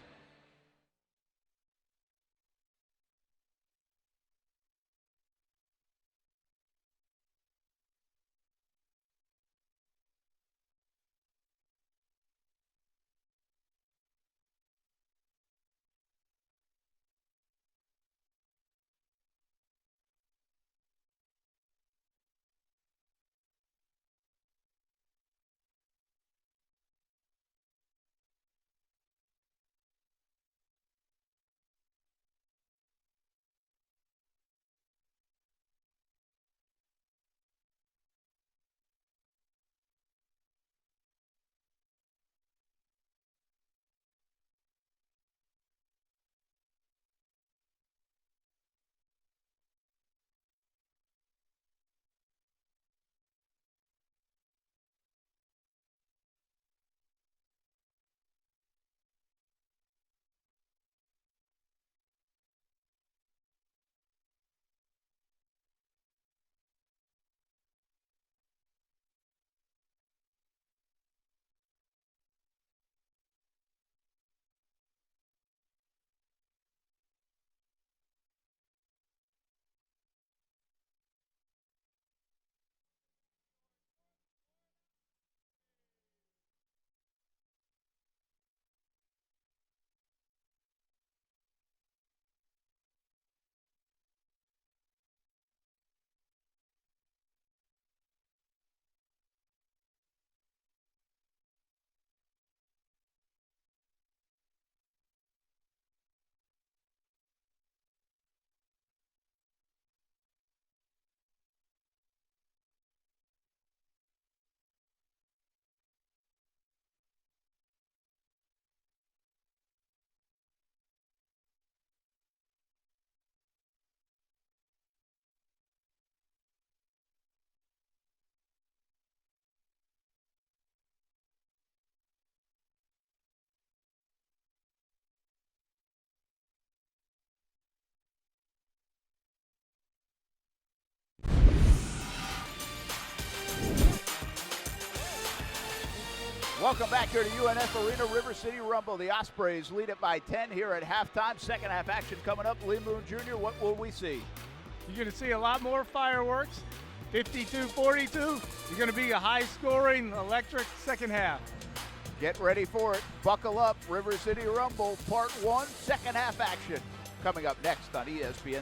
Welcome back here to UNF Arena, River City Rumble. The Ospreys lead it by 10 here at halftime. Second half action coming up. Lee Moon Jr., what will we see? You're going to see a lot more fireworks. 52-42. You're going to be a high-scoring, electric second half. Get ready for it. Buckle up. River City Rumble Part 1, second half action. Coming up next on ESPN3.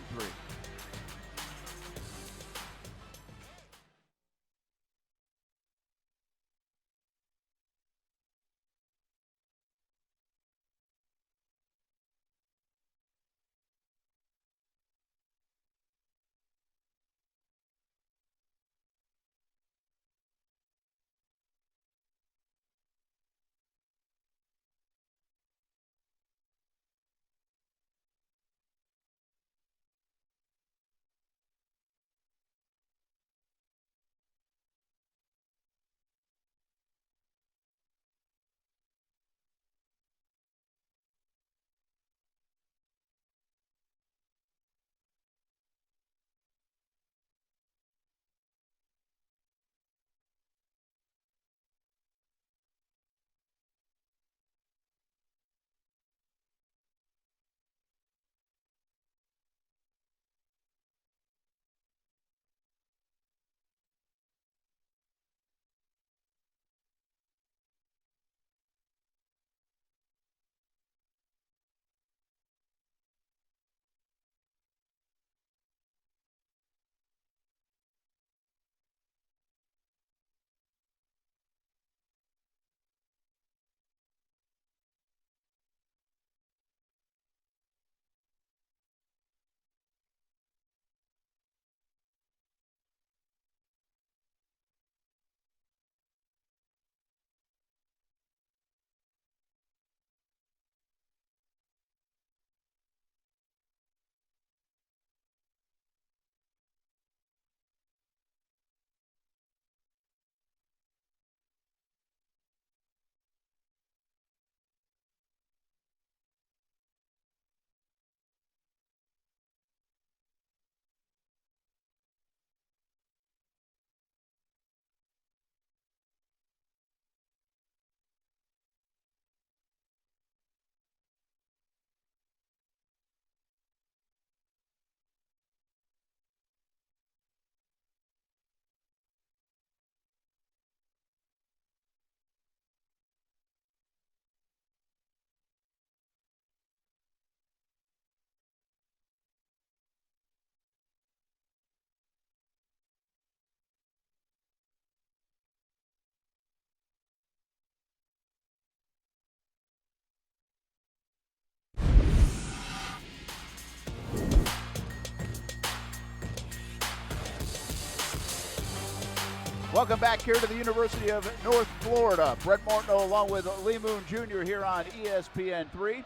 Welcome back here to the University of North Florida. Brett Martineau along with Lee Moon Jr. here on ESPN3.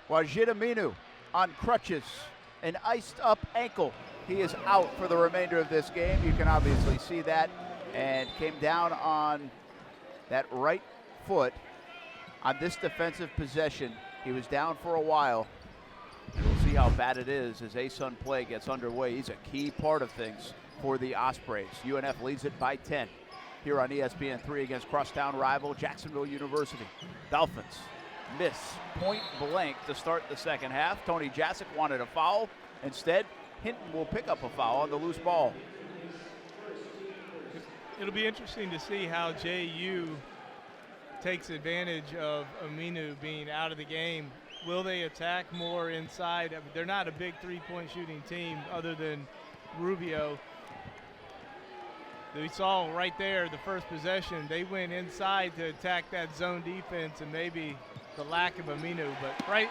Wajid Aminu on crutches, an iced up ankle. He is out for the remainder of this game. You can obviously see that, and came down on that right foot on this defensive possession. He was down for a while. We'll see how bad it is as ASUN play gets underway. He's a key part of things for the Ospreys. UNF leads it by 10 here on ESPN3 against crosstown rival Jacksonville University. Dolphins miss point blank to start the second half. Tony Jasic wanted a foul. Instead, Hinton will pick up a foul on the loose ball. It'll be interesting to see how JU takes advantage of Aminu being out of the game. Will they attack more inside? I mean, they're not a big three-point shooting team other than Rubio. We saw right there the first possession. They went inside to attack that zone defense and maybe the lack of Aminu. But right,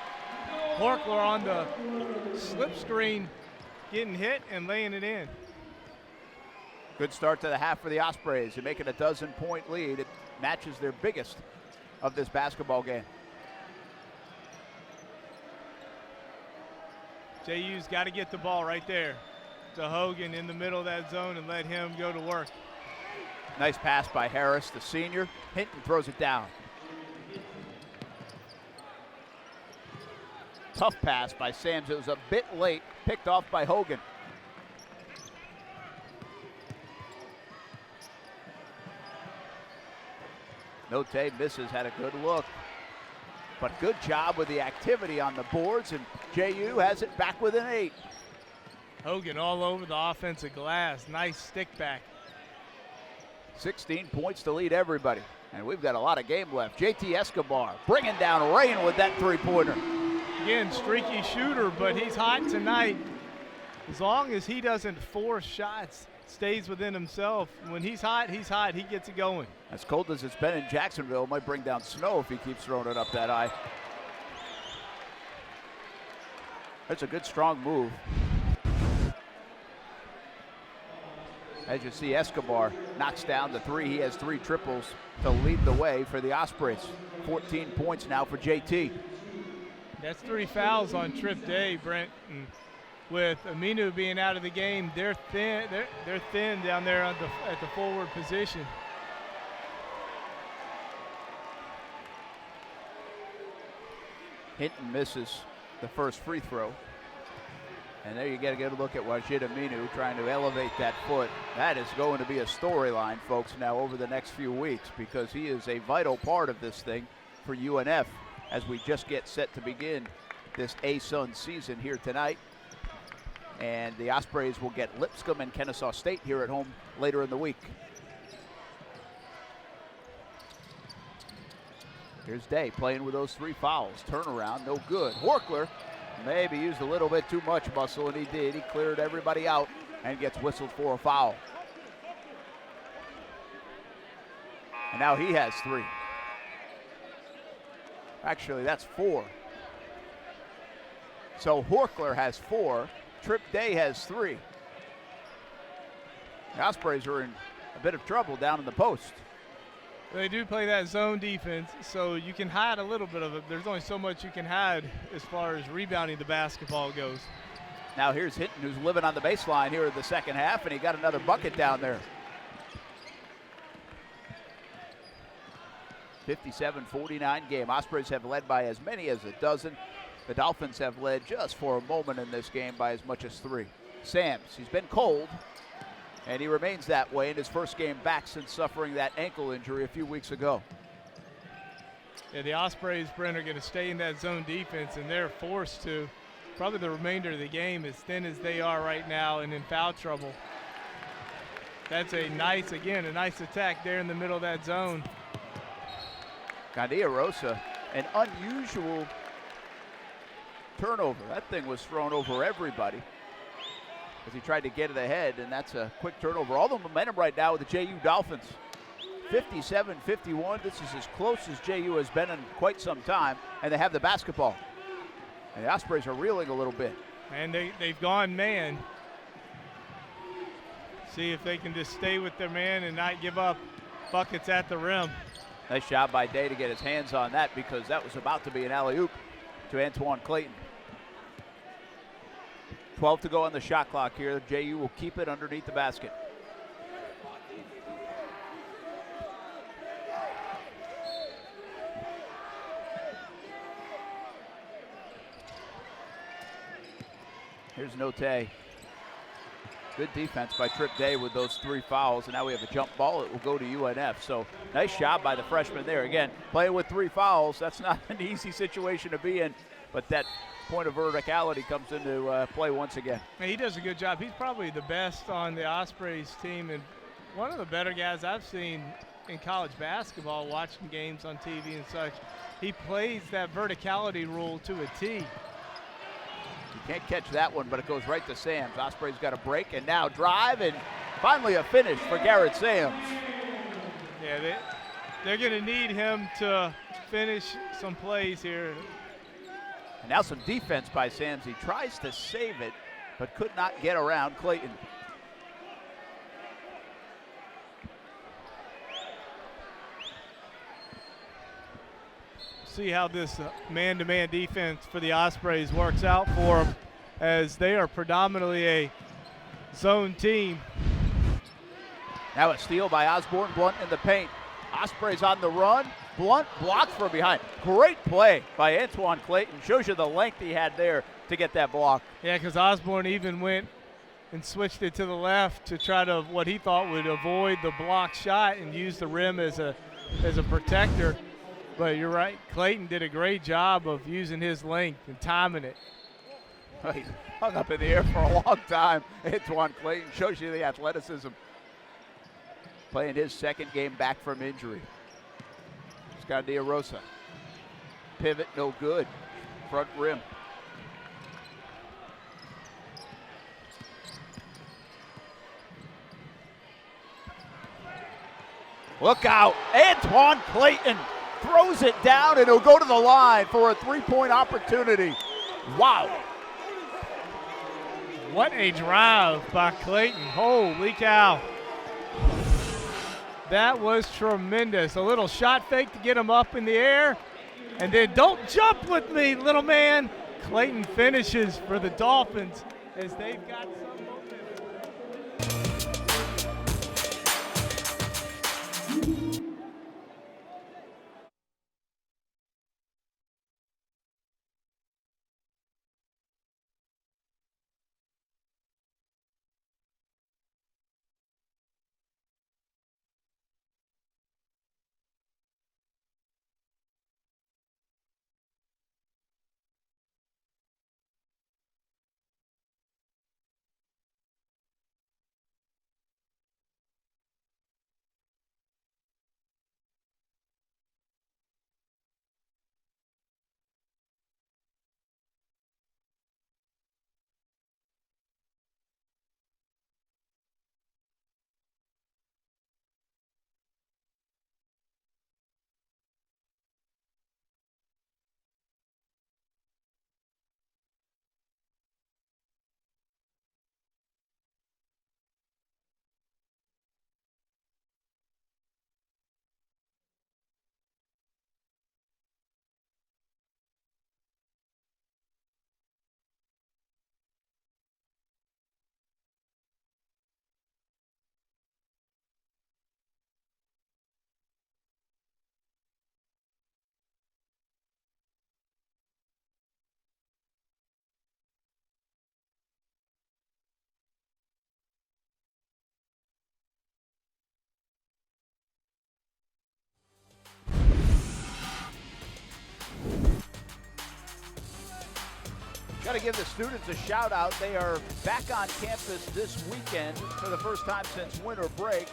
Horkler on the slip screen, getting hit and laying it in. Good start to the half for the Ospreys. They make it a 12-point lead. It matches their biggest of this basketball game. JU's got to get the ball right there to Hogan in the middle of that zone and let him go to work. Nice pass by Harris, the senior. Hinton throws it down. Tough pass by Sams. It was a bit late, picked off by Hogan. Note misses, had a good look. But good job with the activity on the boards, and JU has it back within 8. Hogan all over the offensive glass. Nice stick back. 16 points to lead everybody. And we've got a lot of game left. JT Escobar bringing down rain with that three-pointer. Again, streaky shooter, but he's hot tonight. As long as he doesn't force shots, stays within himself. When he's hot, he gets it going. As cold as it's been in Jacksonville, it might bring down snow if he keeps throwing it up that high. That's a good, strong move. As you see, Escobar knocks down the 3. He has 3 triples to lead the way for the Ospreys. 14 points now for JT. That's 3 fouls on Trip Day, Brent. And with Aminu being out of the game, they're thin. They're thin down there at the forward position. Hinton misses the first free throw. And there you get a good look at Wajid Aminu trying to elevate that foot. That is going to be a storyline, folks, now over the next few weeks, because he is a vital part of this thing for UNF as we just get set to begin this ASUN season here tonight. And the Ospreys will get Lipscomb and Kennesaw State here at home later in the week. Here's Day playing with those 3 fouls. Turnaround, no good. Horkler maybe used a little bit too much muscle, and he did. He cleared everybody out and gets whistled for a foul. And now he has 3. Actually, that's 4. So Horkler has 4. Trip Day has 3. The Ospreys are in a bit of trouble down in the post. They do play that zone defense, so you can hide a little bit of it. There's only so much you can hide as far as rebounding the basketball goes. Now here's Hinton, who's living on the baseline here in the second half, and he got another bucket down there. 57-49 game. Ospreys have led by as many as a dozen. The Dolphins have led just for a moment in this game by as much as 3. Sams, he's been cold, and he remains that way in his first game back since suffering that ankle injury a few weeks ago. Yeah, the Ospreys, Brent, are going to stay in that zone defense, and they're forced to. Probably the remainder of the game, as thin as they are right now and in foul trouble. That's a nice attack there in the middle of that zone. Gandia Rosa, an unusual turnover. That thing was thrown over everybody as he tried to get it ahead, and that's a quick turnover. All the momentum right now with the JU Dolphins. 57-51. This is as close as JU has been in quite some time, and they have the basketball. And the Ospreys are reeling a little bit. And they've gone man. See if they can just stay with their man and not give up buckets at the rim. Nice job by Day to get his hands on that, because that was about to be an alley-oop to Antoine Clayton. 12 to go on the shot clock here. JU will keep it underneath the basket. Here's Notte. Good defense by Trip Day with those 3 fouls, and now we have a jump ball. It will go to UNF. So nice job by the freshman there. Again, playing with 3 fouls, that's not an easy situation to be in, but that point of verticality comes into play once again. And he does a good job. He's probably the best on the Ospreys team, and one of the better guys I've seen in college basketball, watching games on TV and such. He plays that verticality rule to a T. You can't catch that one, but it goes right to Sams. Osprey's got a break, and now drive, and finally a finish for Garrett Sams. Yeah, they're going to need him to finish some plays here. And now some defense by Sams. He tries to save it, but could not get around Clayton. See how this man-to-man defense for the Ospreys works out for them, as they are predominantly a zone team. Now a steal by Osborne. Blunt in the paint. Ospreys on the run. Blunt blocks from behind. Great play by Antoine Clayton. Shows you the length he had there to get that block. Yeah, because Osborne even went and switched it to the left to try to, what he thought would avoid the block shot and use the rim as a protector. But you're right, Clayton did a great job of using his length and timing it. He's hung up in the air for a long time. Antoine Clayton shows you the athleticism. Playing his second game back from injury. Scott Rosa. Pivot, no good. Front rim. Look out, Antoine Clayton throws it down, and he'll go to the line for a 3-point opportunity. Wow. What a drive by Clayton. Holy cow. That was tremendous. A little shot fake to get him up in the air. And then don't jump with me, little man. Clayton finishes for the Dolphins as they've got some momentum. Got to give the students a shout out. They are back on campus this weekend for the first time since winter break.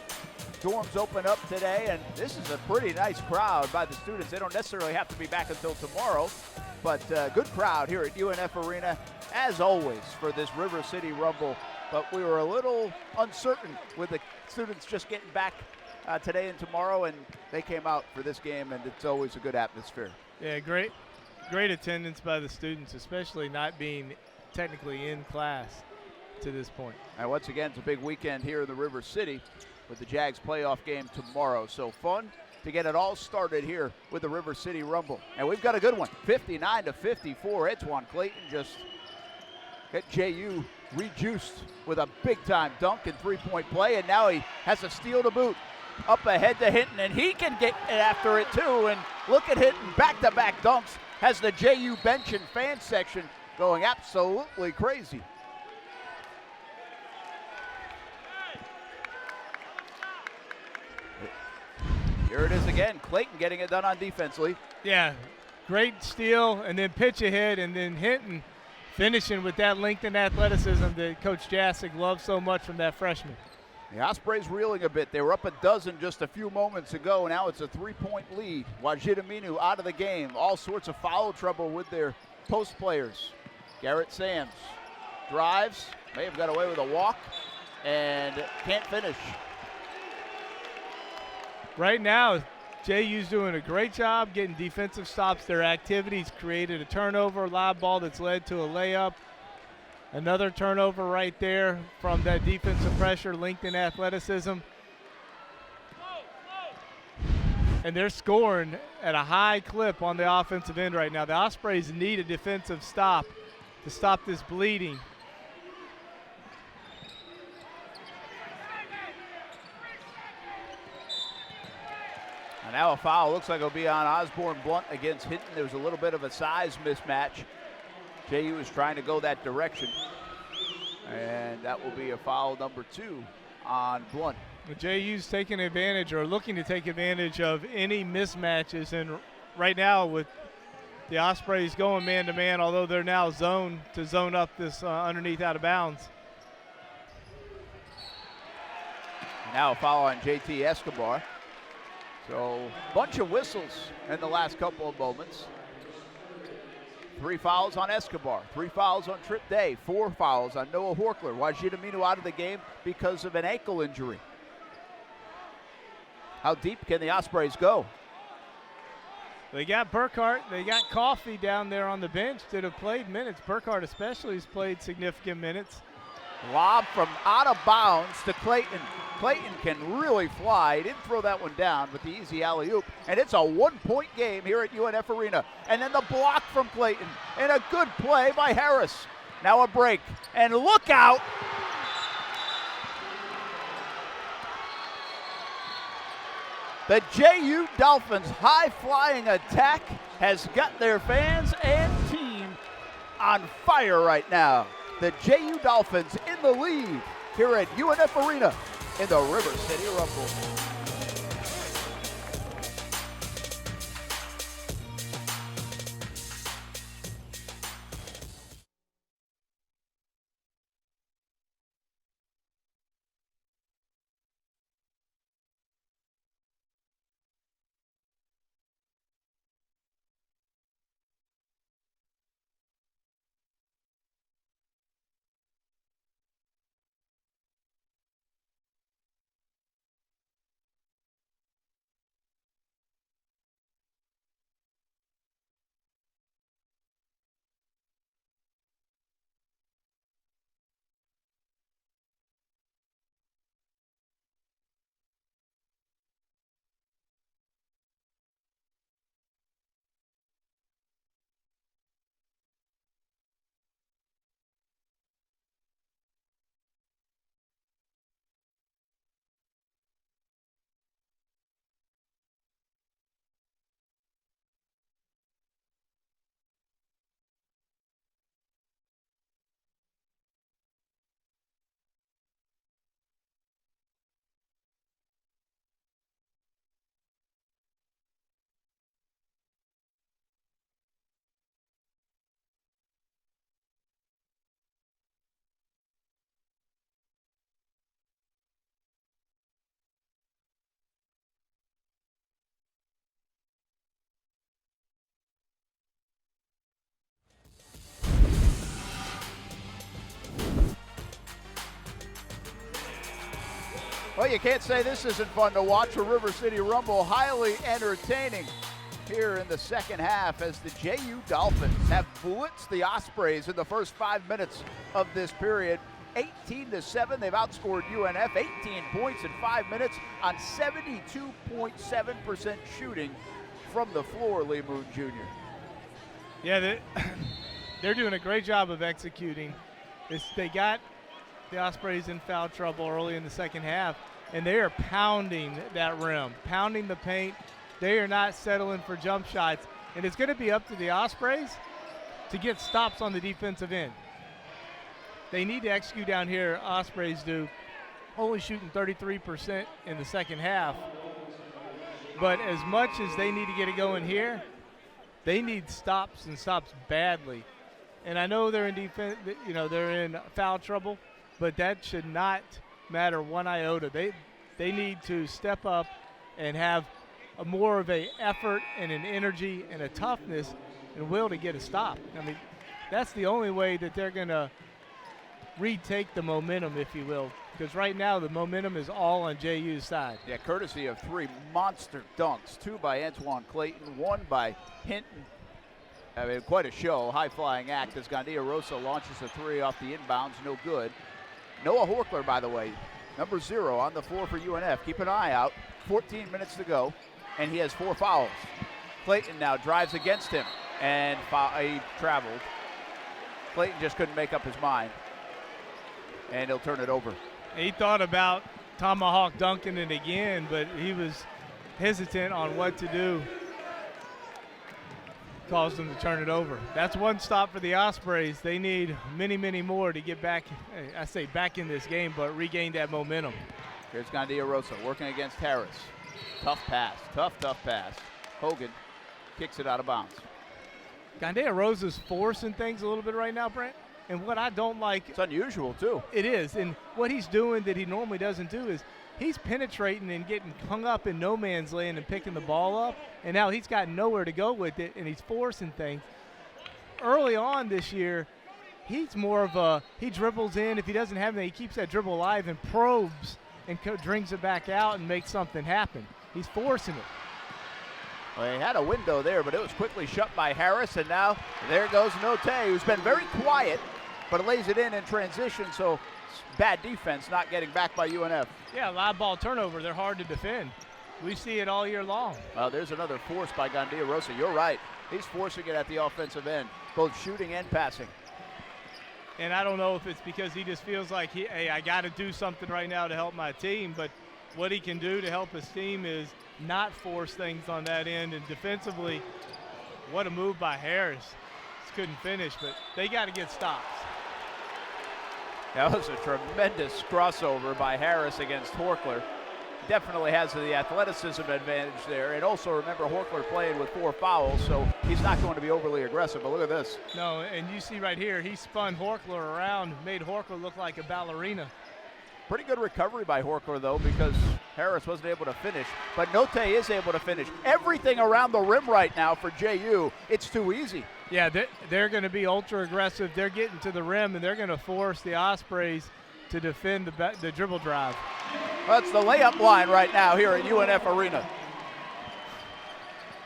Dorms open up today, and this is a pretty nice crowd by the students. They don't necessarily have to be back until tomorrow, but good crowd here at UNF Arena, as always, for this River City Rumble. But we were a little uncertain with the students just getting back today and tomorrow, and they came out for this game, and it's always a good atmosphere. Yeah, great attendance by the students, especially not being technically in class. to this point. And once again, it's a big weekend here in the River City with the Jags playoff game tomorrow. So fun to get it all started here with the River City Rumble. And we've got a good one, 59-54. Edgewan Clayton just got JU rejuiced with a big-time dunk and three-point play, and now he has a steal to boot. Up ahead to Hinton, and he can get after it too. And look at Hinton, back-to-back dunks, has the JU bench and fan section going absolutely crazy. Here it is again, Clayton getting it done on defense, Lee. Yeah, great steal, and then pitch ahead, and then Hinton finishing with that length and athleticism that Coach Jasek loves so much from that freshman. The Ospreys reeling a bit. They were up a dozen just a few moments ago. Now it's a three-point lead. Wajidaminu out of the game. All sorts of foul trouble with their post players. Garrett Sams drives, may have got away with a walk, and can't finish. Right now, JU's doing a great job getting defensive stops. Their activities created a turnover, live ball that's led to a layup. Another turnover right there from that defensive pressure, length and athleticism. And they're scoring at a high clip on the offensive end right now. The Ospreys need a defensive stop to stop this bleeding. And now a foul. Looks like it'll be on Osborne Blunt against Hinton. There was a little bit of a size mismatch. JU is trying to go that direction. And that will be a foul number 2 on Blunt. JU's taking advantage or looking to take advantage of any mismatches. And right now with the Ospreys going man-to-man, although they're now zoned to zone up this underneath out of bounds. Now a foul on JT Escobar. So bunch of whistles in the last couple of moments. 3 fouls on Escobar, 3 fouls on Trip Day, 4 fouls on Noah Horkler. Wajidaminu out of the game because of an ankle injury. How deep can the Ospreys go? They got Burkhart, they got Coffey down there on the bench that have played minutes. Burkhart especially has played significant minutes. Lob from out of bounds to Clayton. Clayton can really fly. He didn't throw that one down with the easy alley-oop. And it's a 1-point game here at UNF Arena. And then the block from Clayton. And a good play by Harris. Now a break. And look out! The JU Dolphins' high-flying attack has got their fans and team on fire right now. The JU Dolphins in the lead here at UNF Arena in the River City Rumble. Well, you can't say this isn't fun to watch. A River City Rumble, highly entertaining here in the second half as the JU Dolphins have blitzed the Ospreys in the first 5 minutes of this period. 18-7. They've outscored UNF 18 points in 5 minutes on 72.7% shooting from the floor, Lee Moon Jr. Yeah, they're doing a great job of executing. They got the Ospreys in foul trouble early in the second half, and they are pounding that rim, pounding the paint. They are not settling for jump shots, and it's going to be up to the Ospreys to get stops on the defensive end. They need to execute down here. Ospreys do, only shooting 33% in the second half. But as much as they need to get it going here, they need stops and stops badly. And I know they're in defense, they're in foul trouble, but that should not matter one iota. They need to step up and have more of a effort and an energy and a toughness and will to get a stop. I mean, that's the only way that they're going to retake the momentum, if you will, because right now the momentum is all on JU's side. Yeah, courtesy of 3 monster dunks, 2 by Antoine Clayton, 1 by Hinton. I mean, quite a show, high-flying act as Gandia Rosa launches a 3 off the inbounds, no good. Noah Horkler, by the way, number 0 on the floor for UNF. Keep an eye out, 14 minutes to go, and he has 4 fouls. Clayton now drives against him, and he traveled. Clayton just couldn't make up his mind, and he'll turn it over. He thought about tomahawk dunking it again, but he was hesitant on what to do. Caused them to turn it over. That's 1 stop for the Ospreys. They need many, many more to get back, I say back in this game, but regain that momentum. Here's Gandia Rosa working against Harris. Tough pass, tough pass. Hogan kicks it out of bounds. Gandia Rosa's forcing things a little bit right now, Brent. And what I don't like. It's unusual, too. It is. And what he's doing that he normally doesn't do is he's penetrating and getting hung up in no man's land and picking the ball up. And now he's got nowhere to go with it, and he's forcing things. Early on this year, he's more of he dribbles in. If he doesn't have it, he keeps that dribble alive and probes and brings it back out and makes something happen. He's forcing it. Well, he had a window there, but it was quickly shut by Harris, and now there goes Note, who's been very quiet, but lays it in transition, so bad defense not getting back by UNF. Yeah, live ball turnover. They're hard to defend. We see it all year long. Well, there's another force by Gandia Rosa. You're right. He's forcing it at the offensive end, both shooting and passing. And I don't know if it's because he just feels like, hey, I got to do something right now to help my team, but what he can do to help his team is not force things on that end. And defensively, what a move by Harris. Just couldn't finish, but they got to get stops. That was a tremendous crossover by Harris against Horkler. Definitely has the athleticism advantage there. And also remember, Horkler playing with 4 fouls, so he's not going to be overly aggressive. But look at this. No, and you see right here, he spun Horkler around, made Horkler look like a ballerina. Pretty good recovery by Horkler, though, because Harris wasn't able to finish. But Note is able to finish. Everything around the rim right now for JU, it's too easy. Yeah, they're going to be ultra aggressive. They're getting to the rim, and they're going to force the Ospreys to defend the dribble drive. That's the layup line right now here at UNF Arena.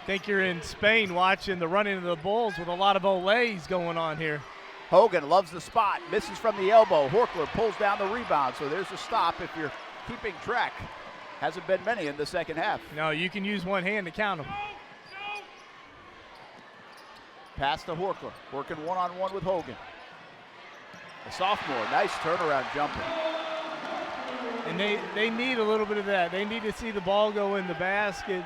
I think you're in Spain watching the running of the Bulls with a lot of olays going on here. Hogan loves the spot, misses from the elbow. Horkler pulls down the rebound, so there's a stop if you're keeping track. Hasn't been many in the second half. No, you can use one hand to count them. Pass to Horkler, working one-on-one with Hogan. The sophomore, nice turnaround jumper. And they need a little bit of that. They need to see the ball go in the basket,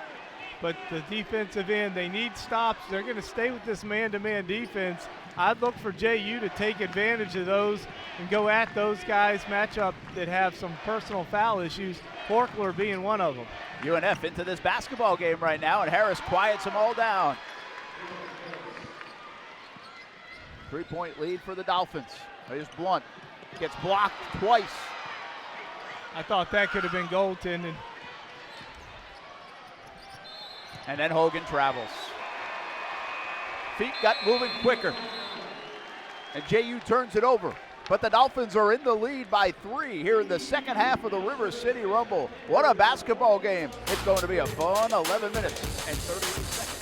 but the defensive end, they need stops. They're going to stay with this man-to-man defense. I'd look for JU to take advantage of those and go at those guys matchup that have some personal foul issues, Horkler being one of them. UNF into this basketball game right now, and Harris quiets them all down. 3-point lead for the Dolphins. Here's Blunt, gets blocked twice. I thought that could have been goaltending. And then Hogan travels. Feet got moving quicker. And JU turns it over. But the Dolphins are in the lead by 3 here in the second half of the River City Rumble. What a basketball game. It's going to be a fun 11 minutes and 38 seconds.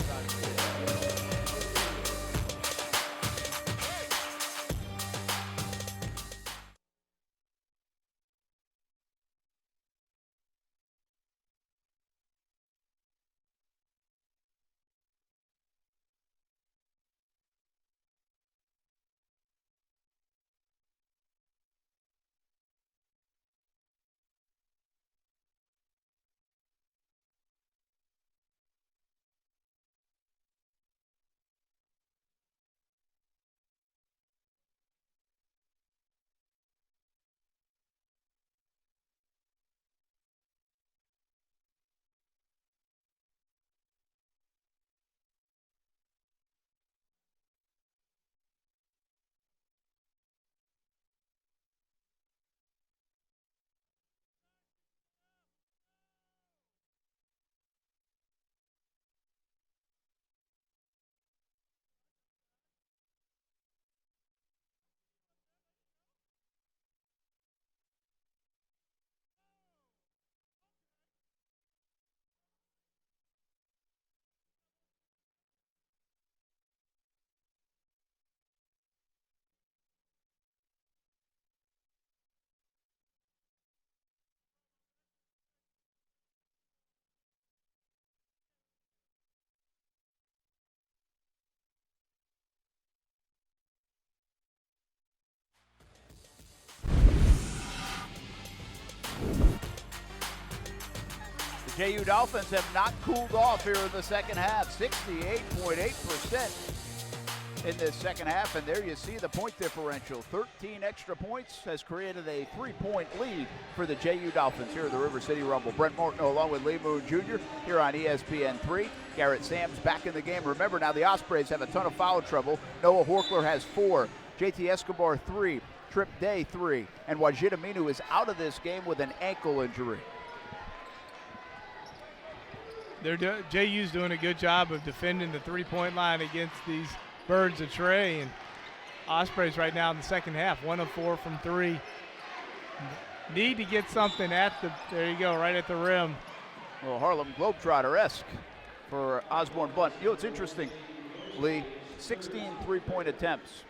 JU Dolphins have not cooled off here in the second half. 68.8% in this second half, and there you see the point differential. 13 extra points has created a 3-point lead for the JU Dolphins here at the River City Rumble. Brent Morton along with Lee Moon Jr. here on ESPN3. Garrett Sams back in the game. Remember now the Ospreys have a ton of foul trouble. Noah Horkler has 4, JT Escobar 3, Trip Day 3, and Wajid Aminu is out of this game with an ankle injury. JU's doing a good job of defending the three-point line against these birds of Trey, and Ospreys right now in the second half, 1 of 4 from 3. Need to get something at the, there you go, right at the rim. Well, Harlem Globetrotter-esque for Osborne Blunt. You know, it's interesting, Lee, 16 three-point attempts,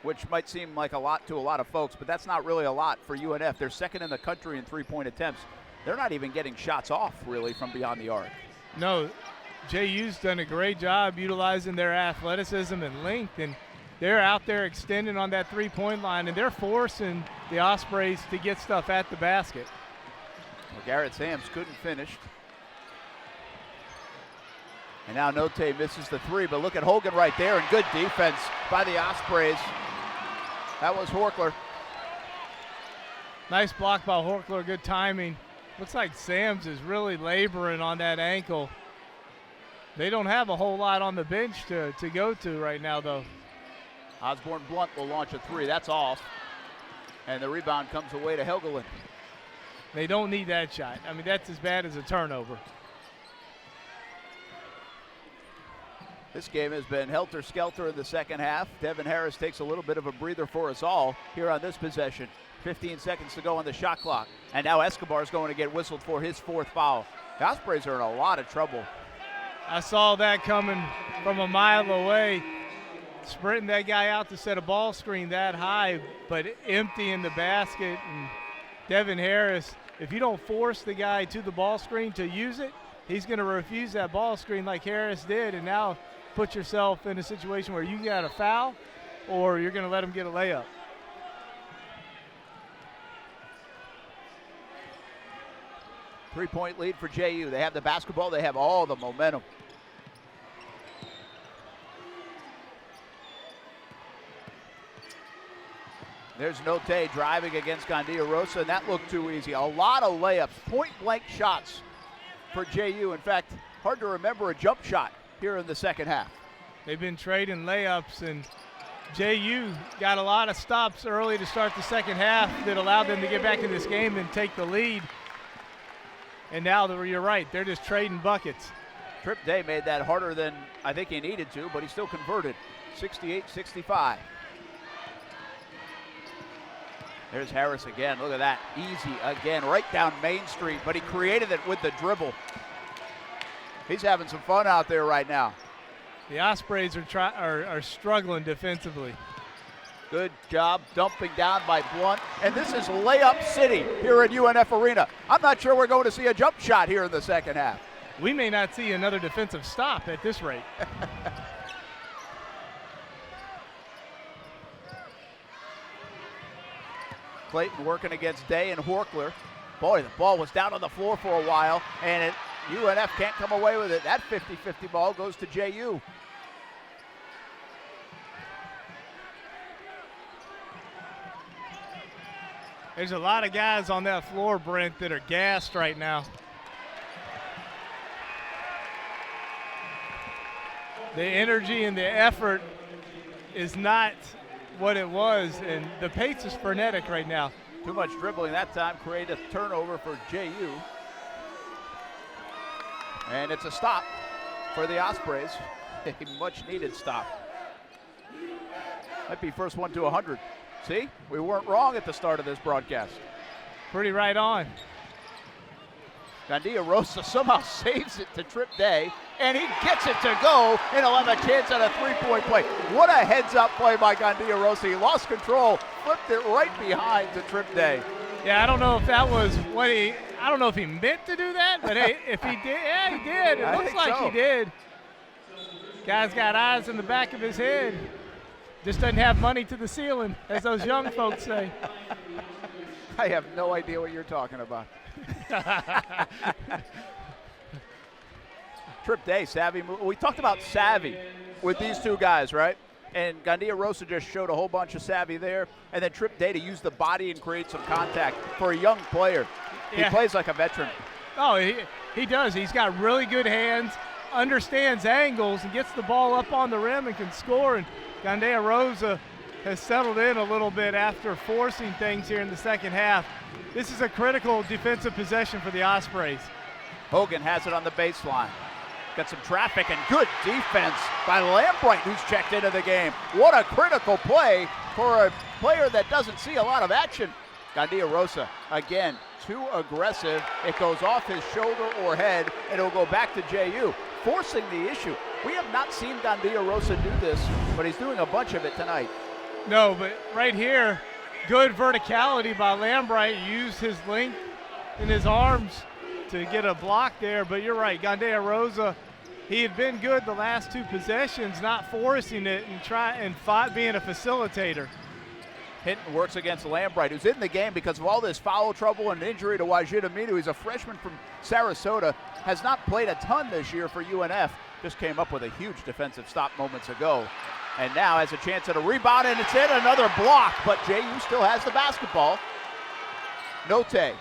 which might seem like a lot to a lot of folks, but that's not really a lot for UNF. They're second in the country in three-point attempts. They're not even getting shots off, really, from beyond the arc. No, JU's done a great job utilizing their athleticism and length, and they're out there extending on that three-point line, and they're forcing the Ospreys to get stuff at the basket. Well, Garrett Sams couldn't finish. And now Note misses the 3, but look at Hogan right there, and good defense by the Ospreys. That was Horkler. Nice block by Horkler, good timing. Looks like Sams is really laboring on that ankle. They don't have a whole lot on the bench to go to right now, though. Osborne Blunt will launch a 3. That's off. And the rebound comes away to Helgelin. They don't need that shot. I mean, that's as bad as a turnover. This game has been helter-skelter in the second half. Devin Harris takes a little bit of a breather for us all here on this possession. 15 seconds to go on the shot clock. And now Escobar's going to get whistled for his 4th foul. The Ospreys are in a lot of trouble. I saw that coming from a mile away. Sprinting that guy out to set a ball screen that high, but empty in the basket. And Devin Harris, if you don't force the guy to the ball screen to use it, he's going to refuse that ball screen like Harris did, and now put yourself in a situation where you got a foul or you're going to let him get a layup. Three-point lead for JU. They have the basketball. They have all the momentum. There's Note driving against Gandia Rosa, and that looked too easy. A lot of layups, point-blank shots for JU. In fact, hard to remember a jump shot here in the second half. They've been trading layups, and JU got a lot of stops early to start the second half that allowed them to get back in this game and take the lead. And now you're right, they're just trading buckets. Trip Day made that harder than I think he needed to, but he still converted. 68-65. There's Harris again. Look at that. Easy again, right down Main Street, but he created it with the dribble. He's having some fun out there right now. The Ospreys are struggling defensively. Good job dumping down by Blunt. And this is layup city here at UNF Arena. I'm not sure we're going to see a jump shot here in the second half. We may not see another defensive stop at this rate. Clayton working against Day and Horkler. Boy, the ball was down on the floor for a while, and UNF can't come away with it. That 50-50 ball goes to JU. There's a lot of guys on that floor, Brent, that are gassed right now. The energy and the effort is not what it was, and the pace is frenetic right now. Too much dribbling that time, created a turnover for JU. And it's a stop for the Ospreys, a much needed stop. Might be first one to 100. See, we weren't wrong at the start of this broadcast. Pretty right on. Gandia Rosa somehow saves it to Trip Day, and he gets it to go, and he'll have a chance at a three-point play. What a heads-up play by Gandia Rosa. He lost control, flipped it right behind to Trip Day. Yeah, I don't know if that was what I don't know if he meant to do that, but hey, if he did, yeah, he did. It looks like he did. Guy's got eyes in the back of his head. Just doesn't have money to the ceiling, as those young folks say. I have no idea what you're talking about. Trip Day, savvy move. We talked about savvy with these two guys, right? And Gandia Rosa just showed a whole bunch of savvy there. And then Trip Day to use the body and create some contact for a young player. He plays like a veteran. Oh, he does. He's got really good hands, understands angles, and gets the ball up on the rim and can score. And Gandia Rosa has settled in a little bit after forcing things here in the second half. This is a critical defensive possession for the Ospreys. Hogan has it on the baseline. Got some traffic and good defense by Lambright, who's checked into the game. What a critical play for a player that doesn't see a lot of action. Gandia Rosa, again, too aggressive. It goes off his shoulder or head, and it'll go back to JU, forcing the issue. We have not seen Gandia Rosa do this, but he's doing a bunch of it tonight. No, but right here, good verticality by Lambright. Used his length in his arms to get a block there, but you're right, Gandia Rosa, he had been good the last two possessions, not forcing it and being a facilitator. Hinton works against Lambright, who's in the game because of all this foul trouble and injury to Wajid Aminu. He's a freshman from Sarasota, has not played a ton this year for UNF, just came up with a huge defensive stop moments ago. And now has a chance at a rebound, and it's in, another block, but JU still has the basketball. Note to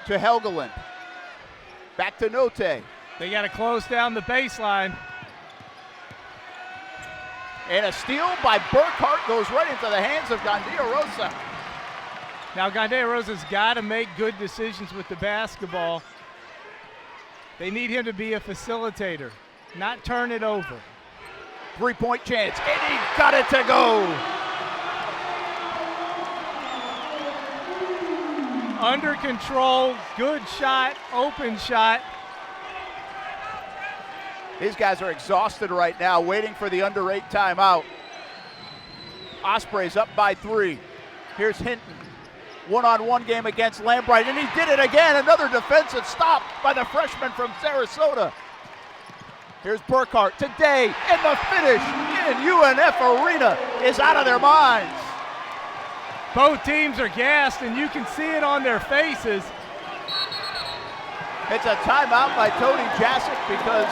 Helgeland. Back to Note. They got to close down the baseline. And a steal by Burkhart goes right into the hands of Gandia Rosa. Now Gandia Rosa's got to make good decisions with the basketball. They need him to be a facilitator, not turn it over. Three-point chance, and he got it to go. Under control, good shot, open shot. These guys are exhausted right now, waiting for the under 8 timeout. Ospreys up by 3. Here's Hinton. One-on-one game against Lambright, and he did it again. Another defensive stop by the freshman from Sarasota. Here's Burkhart today, and the finish in UNF Arena is out of their minds. Both teams are gassed, and you can see it on their faces. It's a timeout by Tony Jasic because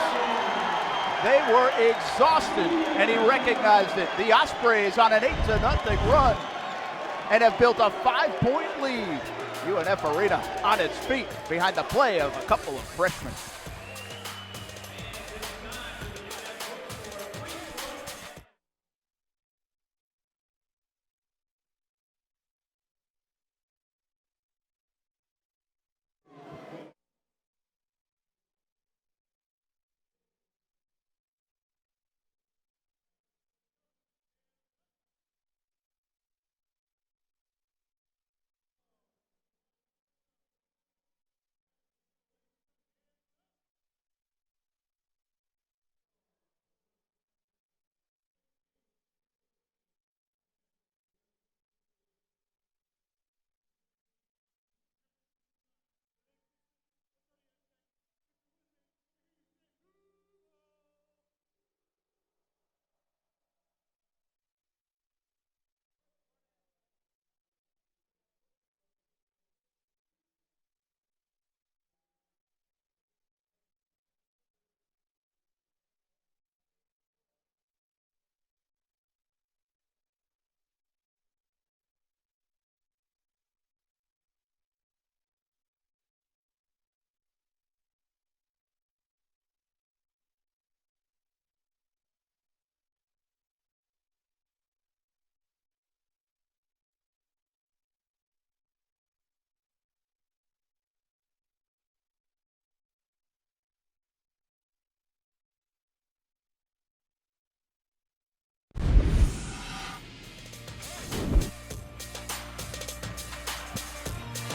they were exhausted, and he recognized it. The Ospreys on an 8-0 run and have built a 5-point lead. UNF Arena on its feet behind the play of a couple of freshmen.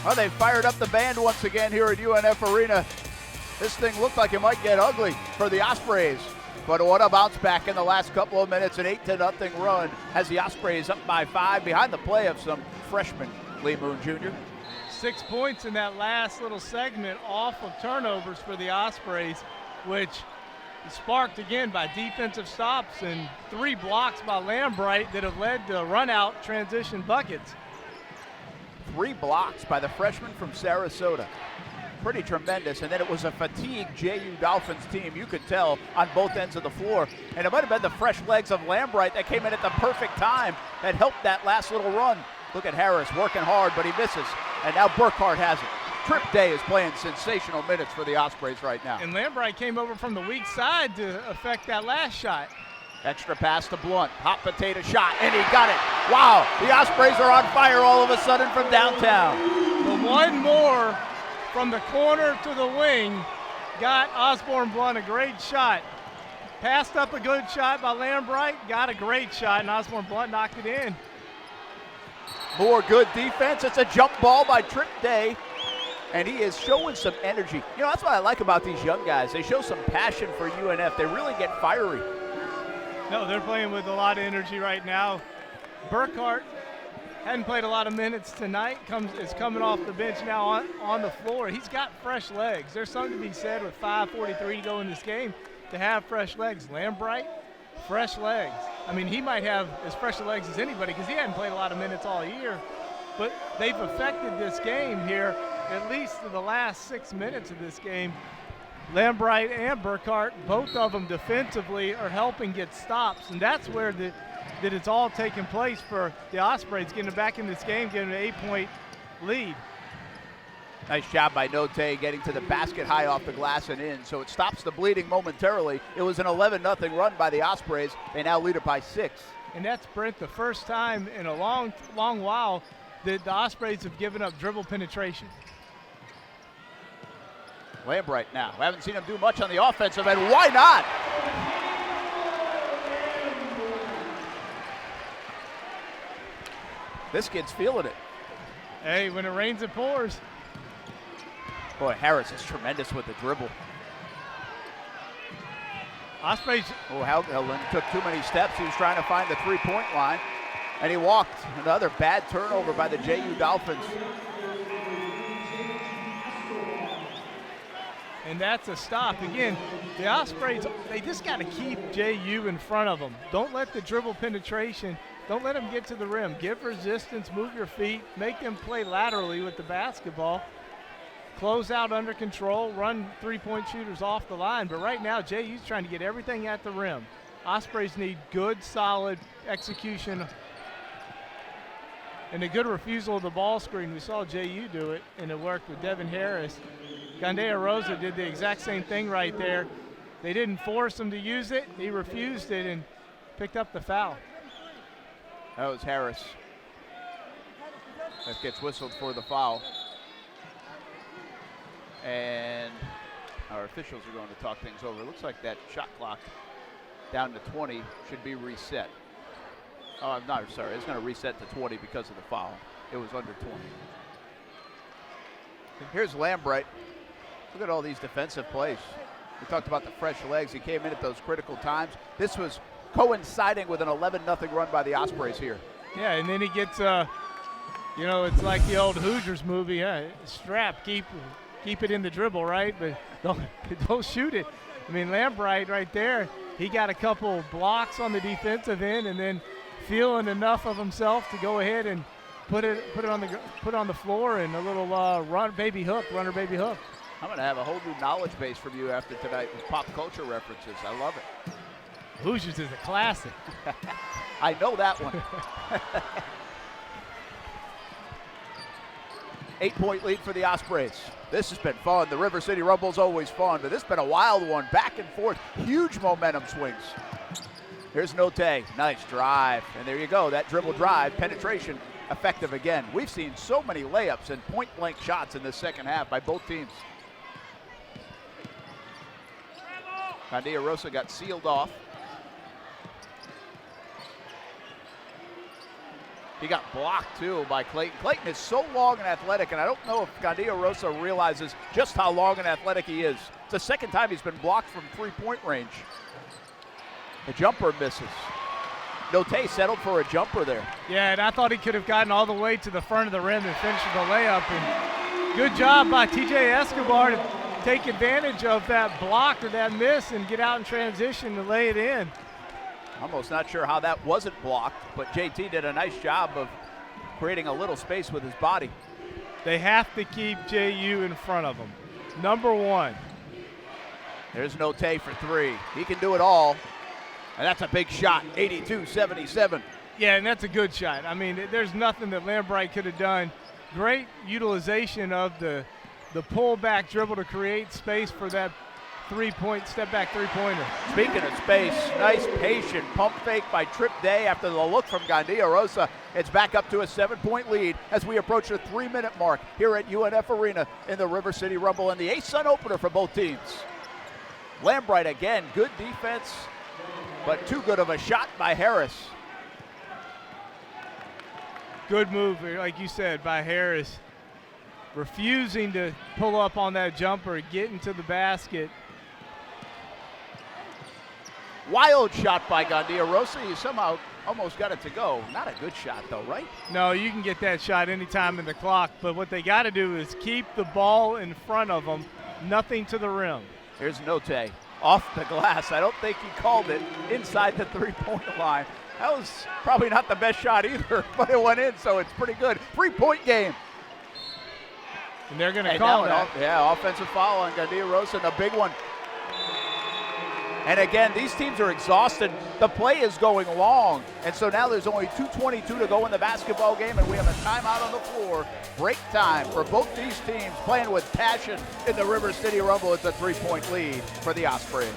Well, they fired up the band once again here at UNF Arena. This thing looked like it might get ugly for the Ospreys. But what a bounce back in the last couple of minutes. An 8-0 run has the Ospreys up by 5 behind the play of some freshman Lee Moon Jr. 6 points in that last little segment off of turnovers for the Ospreys, which is sparked again by defensive stops and 3 blocks by Lambright that have led to run-out transition buckets. 3 blocks by the freshman from Sarasota. pretty tremendous. And then it was a fatigued JU Dolphins team, you could tell, on both ends of the floor. And it might have been the fresh legs of Lambright that came in at the perfect time that helped that last little run. Look at Harris working hard, but he misses. And now Burkhart has it. Trip Day is playing sensational minutes for the Ospreys right now. And Lambright came over from the weak side to affect that last shot. Extra pass to Blunt, hot potato shot, and he got it. Wow, the Ospreys are on fire all of a sudden from downtown. The one more from the corner to the wing got Osborne Blunt a great shot. Passed up a good shot by Lambright, got a great shot, and Osborne Blunt knocked it in. More good defense. It's a jump ball by Trip Day, and he is showing some energy. You know, that's what I like about these young guys. They show some passion for UNF. They really get fiery. No, they're playing with a lot of energy right now. Burkhart hadn't played a lot of minutes tonight, is coming off the bench now on the floor. He's got fresh legs. There's something to be said with 5:43 to go in this game to have fresh legs. Lambright, fresh legs. I mean, he might have as fresh legs as anybody because he hadn't played a lot of minutes all year. But they've affected this game here, at least in the last 6 minutes of this game. Lambright and Burkhart, both of them defensively, are helping get stops, and that's where that it's all taking place for the Ospreys, getting back in this game, getting an 8-point lead. Nice job by Note getting to the basket high off the glass and in, so it stops the bleeding momentarily. It was an 11-0 run by the Ospreys. They now lead it by 6. And that's, Brent, the first time in a long, long while that the Ospreys have given up dribble penetration. Lambright now. We haven't seen him do much on the offensive end. Why not? This kid's feeling it. Hey, when it rains, it pours. Boy, Harris is tremendous with the dribble. Ospreys. Oh, Helgeland took too many steps. He was trying to find the three-point line, and he walked. Another bad turnover by the JU Dolphins. And that's a stop. Again, the Ospreys, they just got to keep JU in front of them. Don't let the dribble penetration, don't let them get to the rim. Give resistance, move your feet, make them play laterally with the basketball. Close out under control, run three-point shooters off the line. But right now, JU's trying to get everything at the rim. Ospreys need good, solid execution and a good refusal of the ball screen. We saw JU do it, and it worked with Devin Harris. Gandea Rosa did the exact same thing right there. They didn't force him to use it. He refused it and picked up the foul. That was Harris. That gets whistled for the foul. And our officials are going to talk things over. It looks like that shot clock down to 20 should be reset. Oh, I'm not sorry. It's going to reset to 20 because of the foul. It was under 20. Here's Lambright. Look at all these defensive plays. We talked about the fresh legs. He came in at those critical times. This was coinciding with an 11-0 run by the Ospreys here. Yeah, and then he gets, you know, it's like the old Hoosiers movie. Strap, keep it in the dribble, right? But don't shoot it. I mean, Lambright right there, he got a couple blocks on the defensive end, and then feeling enough of himself to go ahead and put it on the floor and a little runner baby hook. I'm going to have a whole new knowledge base from you after tonight with pop culture references. I love it. Hoosiers is a classic. I know that one. 8-point lead for the Ospreys. This has been fun. The River City Rumble's always fun, but this has been a wild one. Back and forth, huge momentum swings. Here's Note, nice drive. And there you go, that dribble drive, penetration, effective again. We've seen so many layups and point-blank shots in the second half by both teams. Gandea Rosa got sealed off. He got blocked, too, by Clayton. Clayton is so long and athletic, and I don't know if Gandea Rosa realizes just how long and athletic he is. It's the second time he's been blocked from three-point range. The jumper misses. Note settled for a jumper there. Yeah, and I thought he could have gotten all the way to the front of the rim and finished the layup. And good job by TJ Escobar to take advantage of that block or that miss and get out in transition to lay it in. Almost not sure how that wasn't blocked, but JT did a nice job of creating a little space with his body. They have to keep JU in front of them. Number one. There's Note for three. He can do it all. And that's a big shot, 82-77. Yeah, and that's a good shot. I mean, there's nothing that Lambright could have done. Great utilization of the pull-back dribble to create space for that step-back three-pointer. Speaking of space, nice patient pump fake by Trip Day after the look from Gandia Rosa. It's back up to a 7-point lead as we approach the 3-minute mark here at UNF Arena in the River City Rumble and the ASUN opener for both teams. Lambright again, good defense, but too good of a shot by Harris. Good move, like you said, by Harris. Refusing to pull up on that jumper, getting to the basket. Wild shot by Gandia Rosa. He somehow almost got it to go. Not a good shot, though, right? No, you can get that shot anytime in the clock, but what they got to do is keep the ball in front of them, nothing to the rim. Here's Note off the glass. I don't think he called it inside the three-point line. That was probably not the best shot either, but it went in, so it's pretty good. 3-point game. And they're going to call that. Yeah, offensive foul on Gandia Rosa, and a big one. And again, these teams are exhausted. The play is going long, and so now there's only 2:22 to go in the basketball game, and we have a timeout on the floor. Break time for both these teams playing with passion in the River City Rumble. It's a 3-point lead for the Ospreys.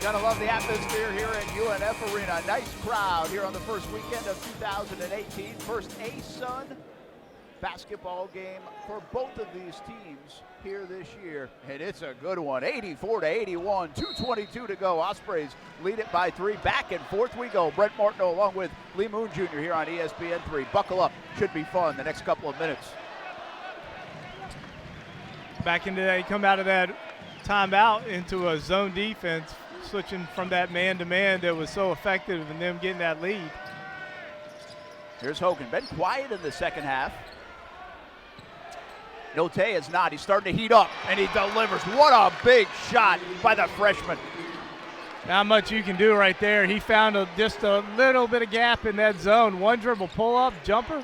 Gonna love the atmosphere here at UNF Arena. Nice crowd here on the first weekend of 2018. First ASUN basketball game for both of these teams here this year. And it's a good one, 84-81, 2:22 to go. Ospreys lead it by 3. Back and forth we go. Brent Martineau along with Lee Moon Jr. here on ESPN3. Buckle up, should be fun the next couple of minutes. Back into that, come out of that timeout into a zone defense, switching from that man-to-man that was so effective in them getting that lead. Here's Hogan. Been quiet in the second half. Note is not. He's starting to heat up, and he delivers. What a big shot by the freshman. Not much you can do right there. He found just a little bit of gap in that zone. One dribble pull-up, jumper.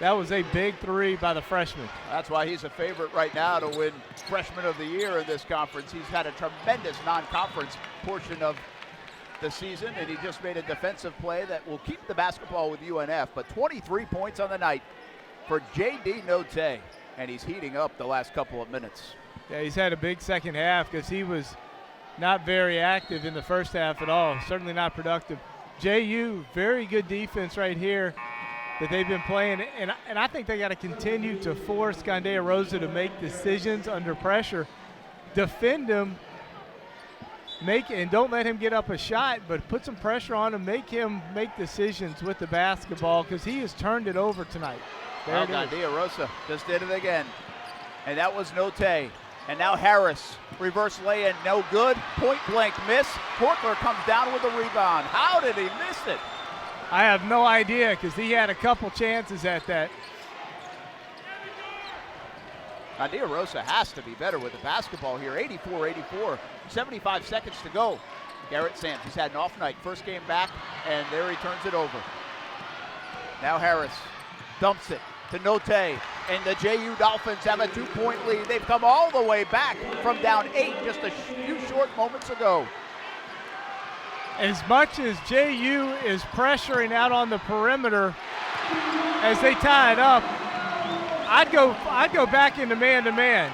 That was a big three by the freshman. That's why he's a favorite right now to win Freshman of the Year in this conference. He's had a tremendous non-conference portion of the season, and he just made a defensive play that will keep the basketball with UNF. But 23 points on the night for J.D. Note, and he's heating up the last couple of minutes. Yeah, he's had a big second half because he was not very active in the first half at all, certainly not productive. JU, very good defense right here that they've been playing, and I think they got to continue to force Gandia Rosa to make decisions under pressure. Defend him, and don't let him get up a shot, but put some pressure on him, make him make decisions with the basketball because he has turned it over tonight. Well, Gandia Rosa just did it again, and that was Note. And now Harris, reverse lay-in, no good. Point blank miss. Horkler comes down with a rebound. How did he miss it? I have no idea because he had a couple chances at that. Nadia Rosa has to be better with the basketball here. 84-84, 75 seconds to go. Garrett Sands, he's had an off night. First game back, and there he turns it over. Now Harris dumps it to Note, and the JU Dolphins have a 2-point lead. They've come all the way back from down 8 just a few short moments ago. As much as JU is pressuring out on the perimeter as they tie it up, I'd go back into man-to-man.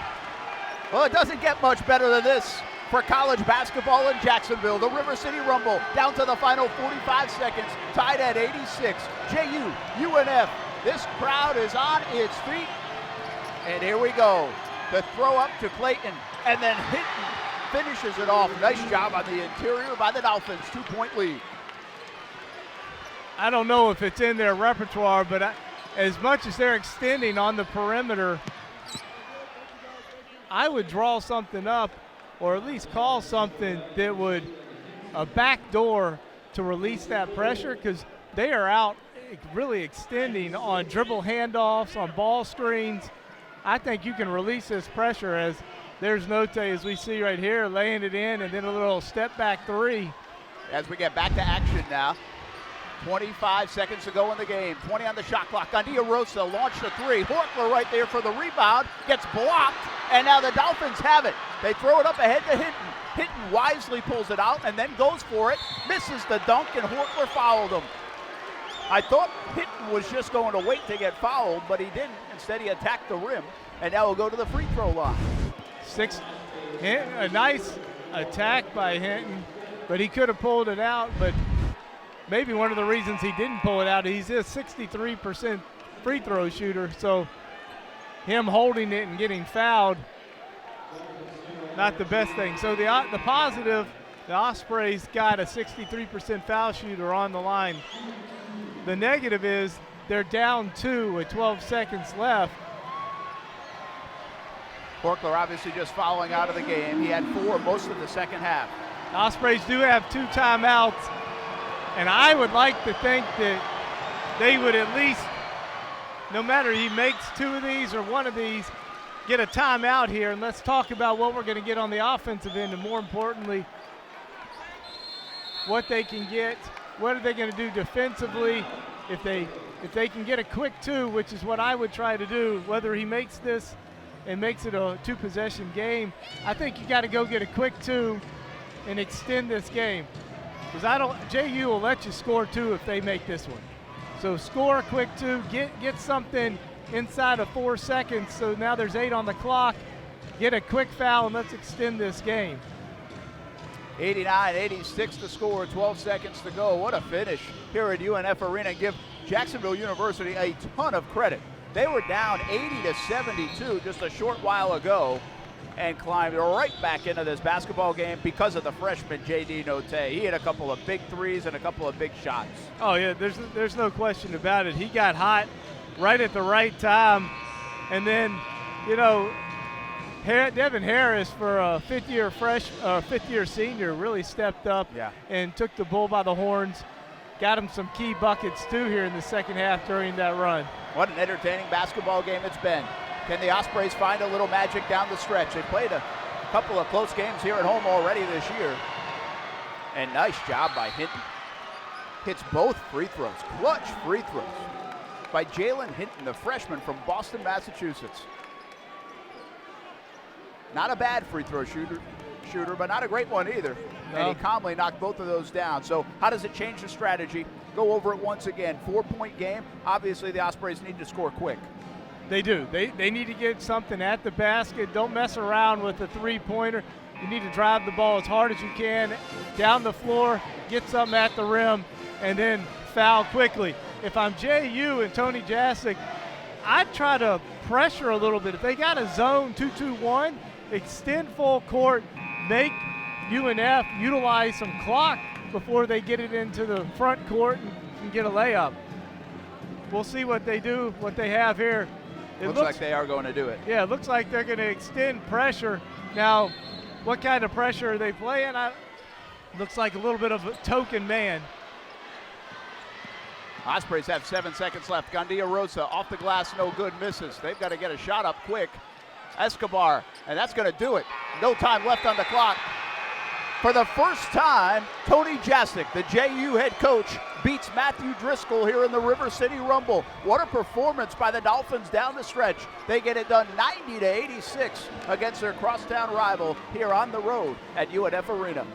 Well, it doesn't get much better than this for college basketball in Jacksonville. The River City Rumble down to the final 45 seconds, tied at 86. JU, UNF, this crowd is on its feet. And here we go. The throw up to Clayton, and then Hinton finishes it off. Nice job on the interior by the Dolphins, 2-point lead. I don't know if it's in their repertoire, but as much as they're extending on the perimeter, I would draw something up or at least call something that would a backdoor to release that pressure, because they are out really extending on dribble handoffs, on ball screens. I think you can release this pressure as there's Note, as we see right here, laying it in, and then a little step back three. As we get back to action now. 25 seconds to go in the game. 20 on the shot clock. Nadia Rosa launched a three. Horkler right there for the rebound. Gets blocked, and now the Dolphins have it. They throw it up ahead to Hinton. Hinton wisely pulls it out and then goes for it. Misses the dunk, and Horkler fouled him. I thought Hinton was just going to wait to get fouled, but he didn't. Instead, he attacked the rim, and now we'll go to the free throw line. A nice attack by Hinton, but he could have pulled it out. But maybe one of the reasons he didn't pull it out, he's a 63% free throw shooter, so him holding it and getting fouled, not the best thing. So the positive, the Ospreys got a 63% foul shooter on the line. The negative is they're down 2 with 12 seconds left. Horkler obviously just fouling out of the game. He had 4 most of the second half. The Ospreys do have 2 timeouts, and I would like to think that they would at least, no matter he makes 2 of these or 1 of these, get a timeout here, and let's talk about what we're going to get on the offensive end, and more importantly, what they can get, what are they going to do defensively. If they can get a quick 2, which is what I would try to do, whether he makes this and makes it a 2-possession game, I think you got to go get a quick 2 and extend this game. Because JU will let you score 2 if they make this one. So score a quick 2, get something inside of 4 seconds. So now there's 8 on the clock. Get a quick foul and let's extend this game. 89-86 to score, 12 seconds to go. What a finish here at UNF Arena. Give Jacksonville University a ton of credit. They were down 80-72 just a short while ago and climbed right back into this basketball game because of the freshman J.D. Note. He had a couple of big threes and a couple of big shots. Oh, yeah, there's no question about it. He got hot right at the right time. And then, Devin Harris, for a fifth-year senior, really stepped up and took the bull by the horns. Got him some key buckets, too, here in the second half during that run. What an entertaining basketball game it's been. Can the Ospreys find a little magic down the stretch? They played a couple of close games here at home already this year. And nice job by Hinton. Hits both free throws, clutch free throws by Jalen Hinton, the freshman from Boston, Massachusetts. Not a bad free throw shooter, but not a great one either. No. And he calmly knocked both of those down. So how does it change the strategy? Go over it once again. 4-point game. Obviously, the Ospreys need to score quick. They do. They need to get something at the basket. Don't mess around with the three-pointer. You need to drive the ball as hard as you can down the floor, get something at the rim, and then foul quickly. If I'm JU and Tony Jasic, I'd try to pressure a little bit. If they got a zone 2-2-1, extend full court, make UNF utilize some clock before they get it into the front court and get a layup. We'll see what they do, what they have here. Looks like they are going to do it. Yeah, it looks like they're going to extend pressure. Now, what kind of pressure are they playing? Looks like a little bit of a token man. Ospreys have 7 seconds left. Gandia Rosa off the glass, no good, misses. They've got to get a shot up quick. Escobar, and that's going to do it. No time left on the clock. For the first time, Tony Jasek, the JU head coach, beats Matthew Driscoll here in the River City Rumble. What a performance by the Dolphins down the stretch. They get it done 90-86 against their crosstown rival here on the road at UNF Arena.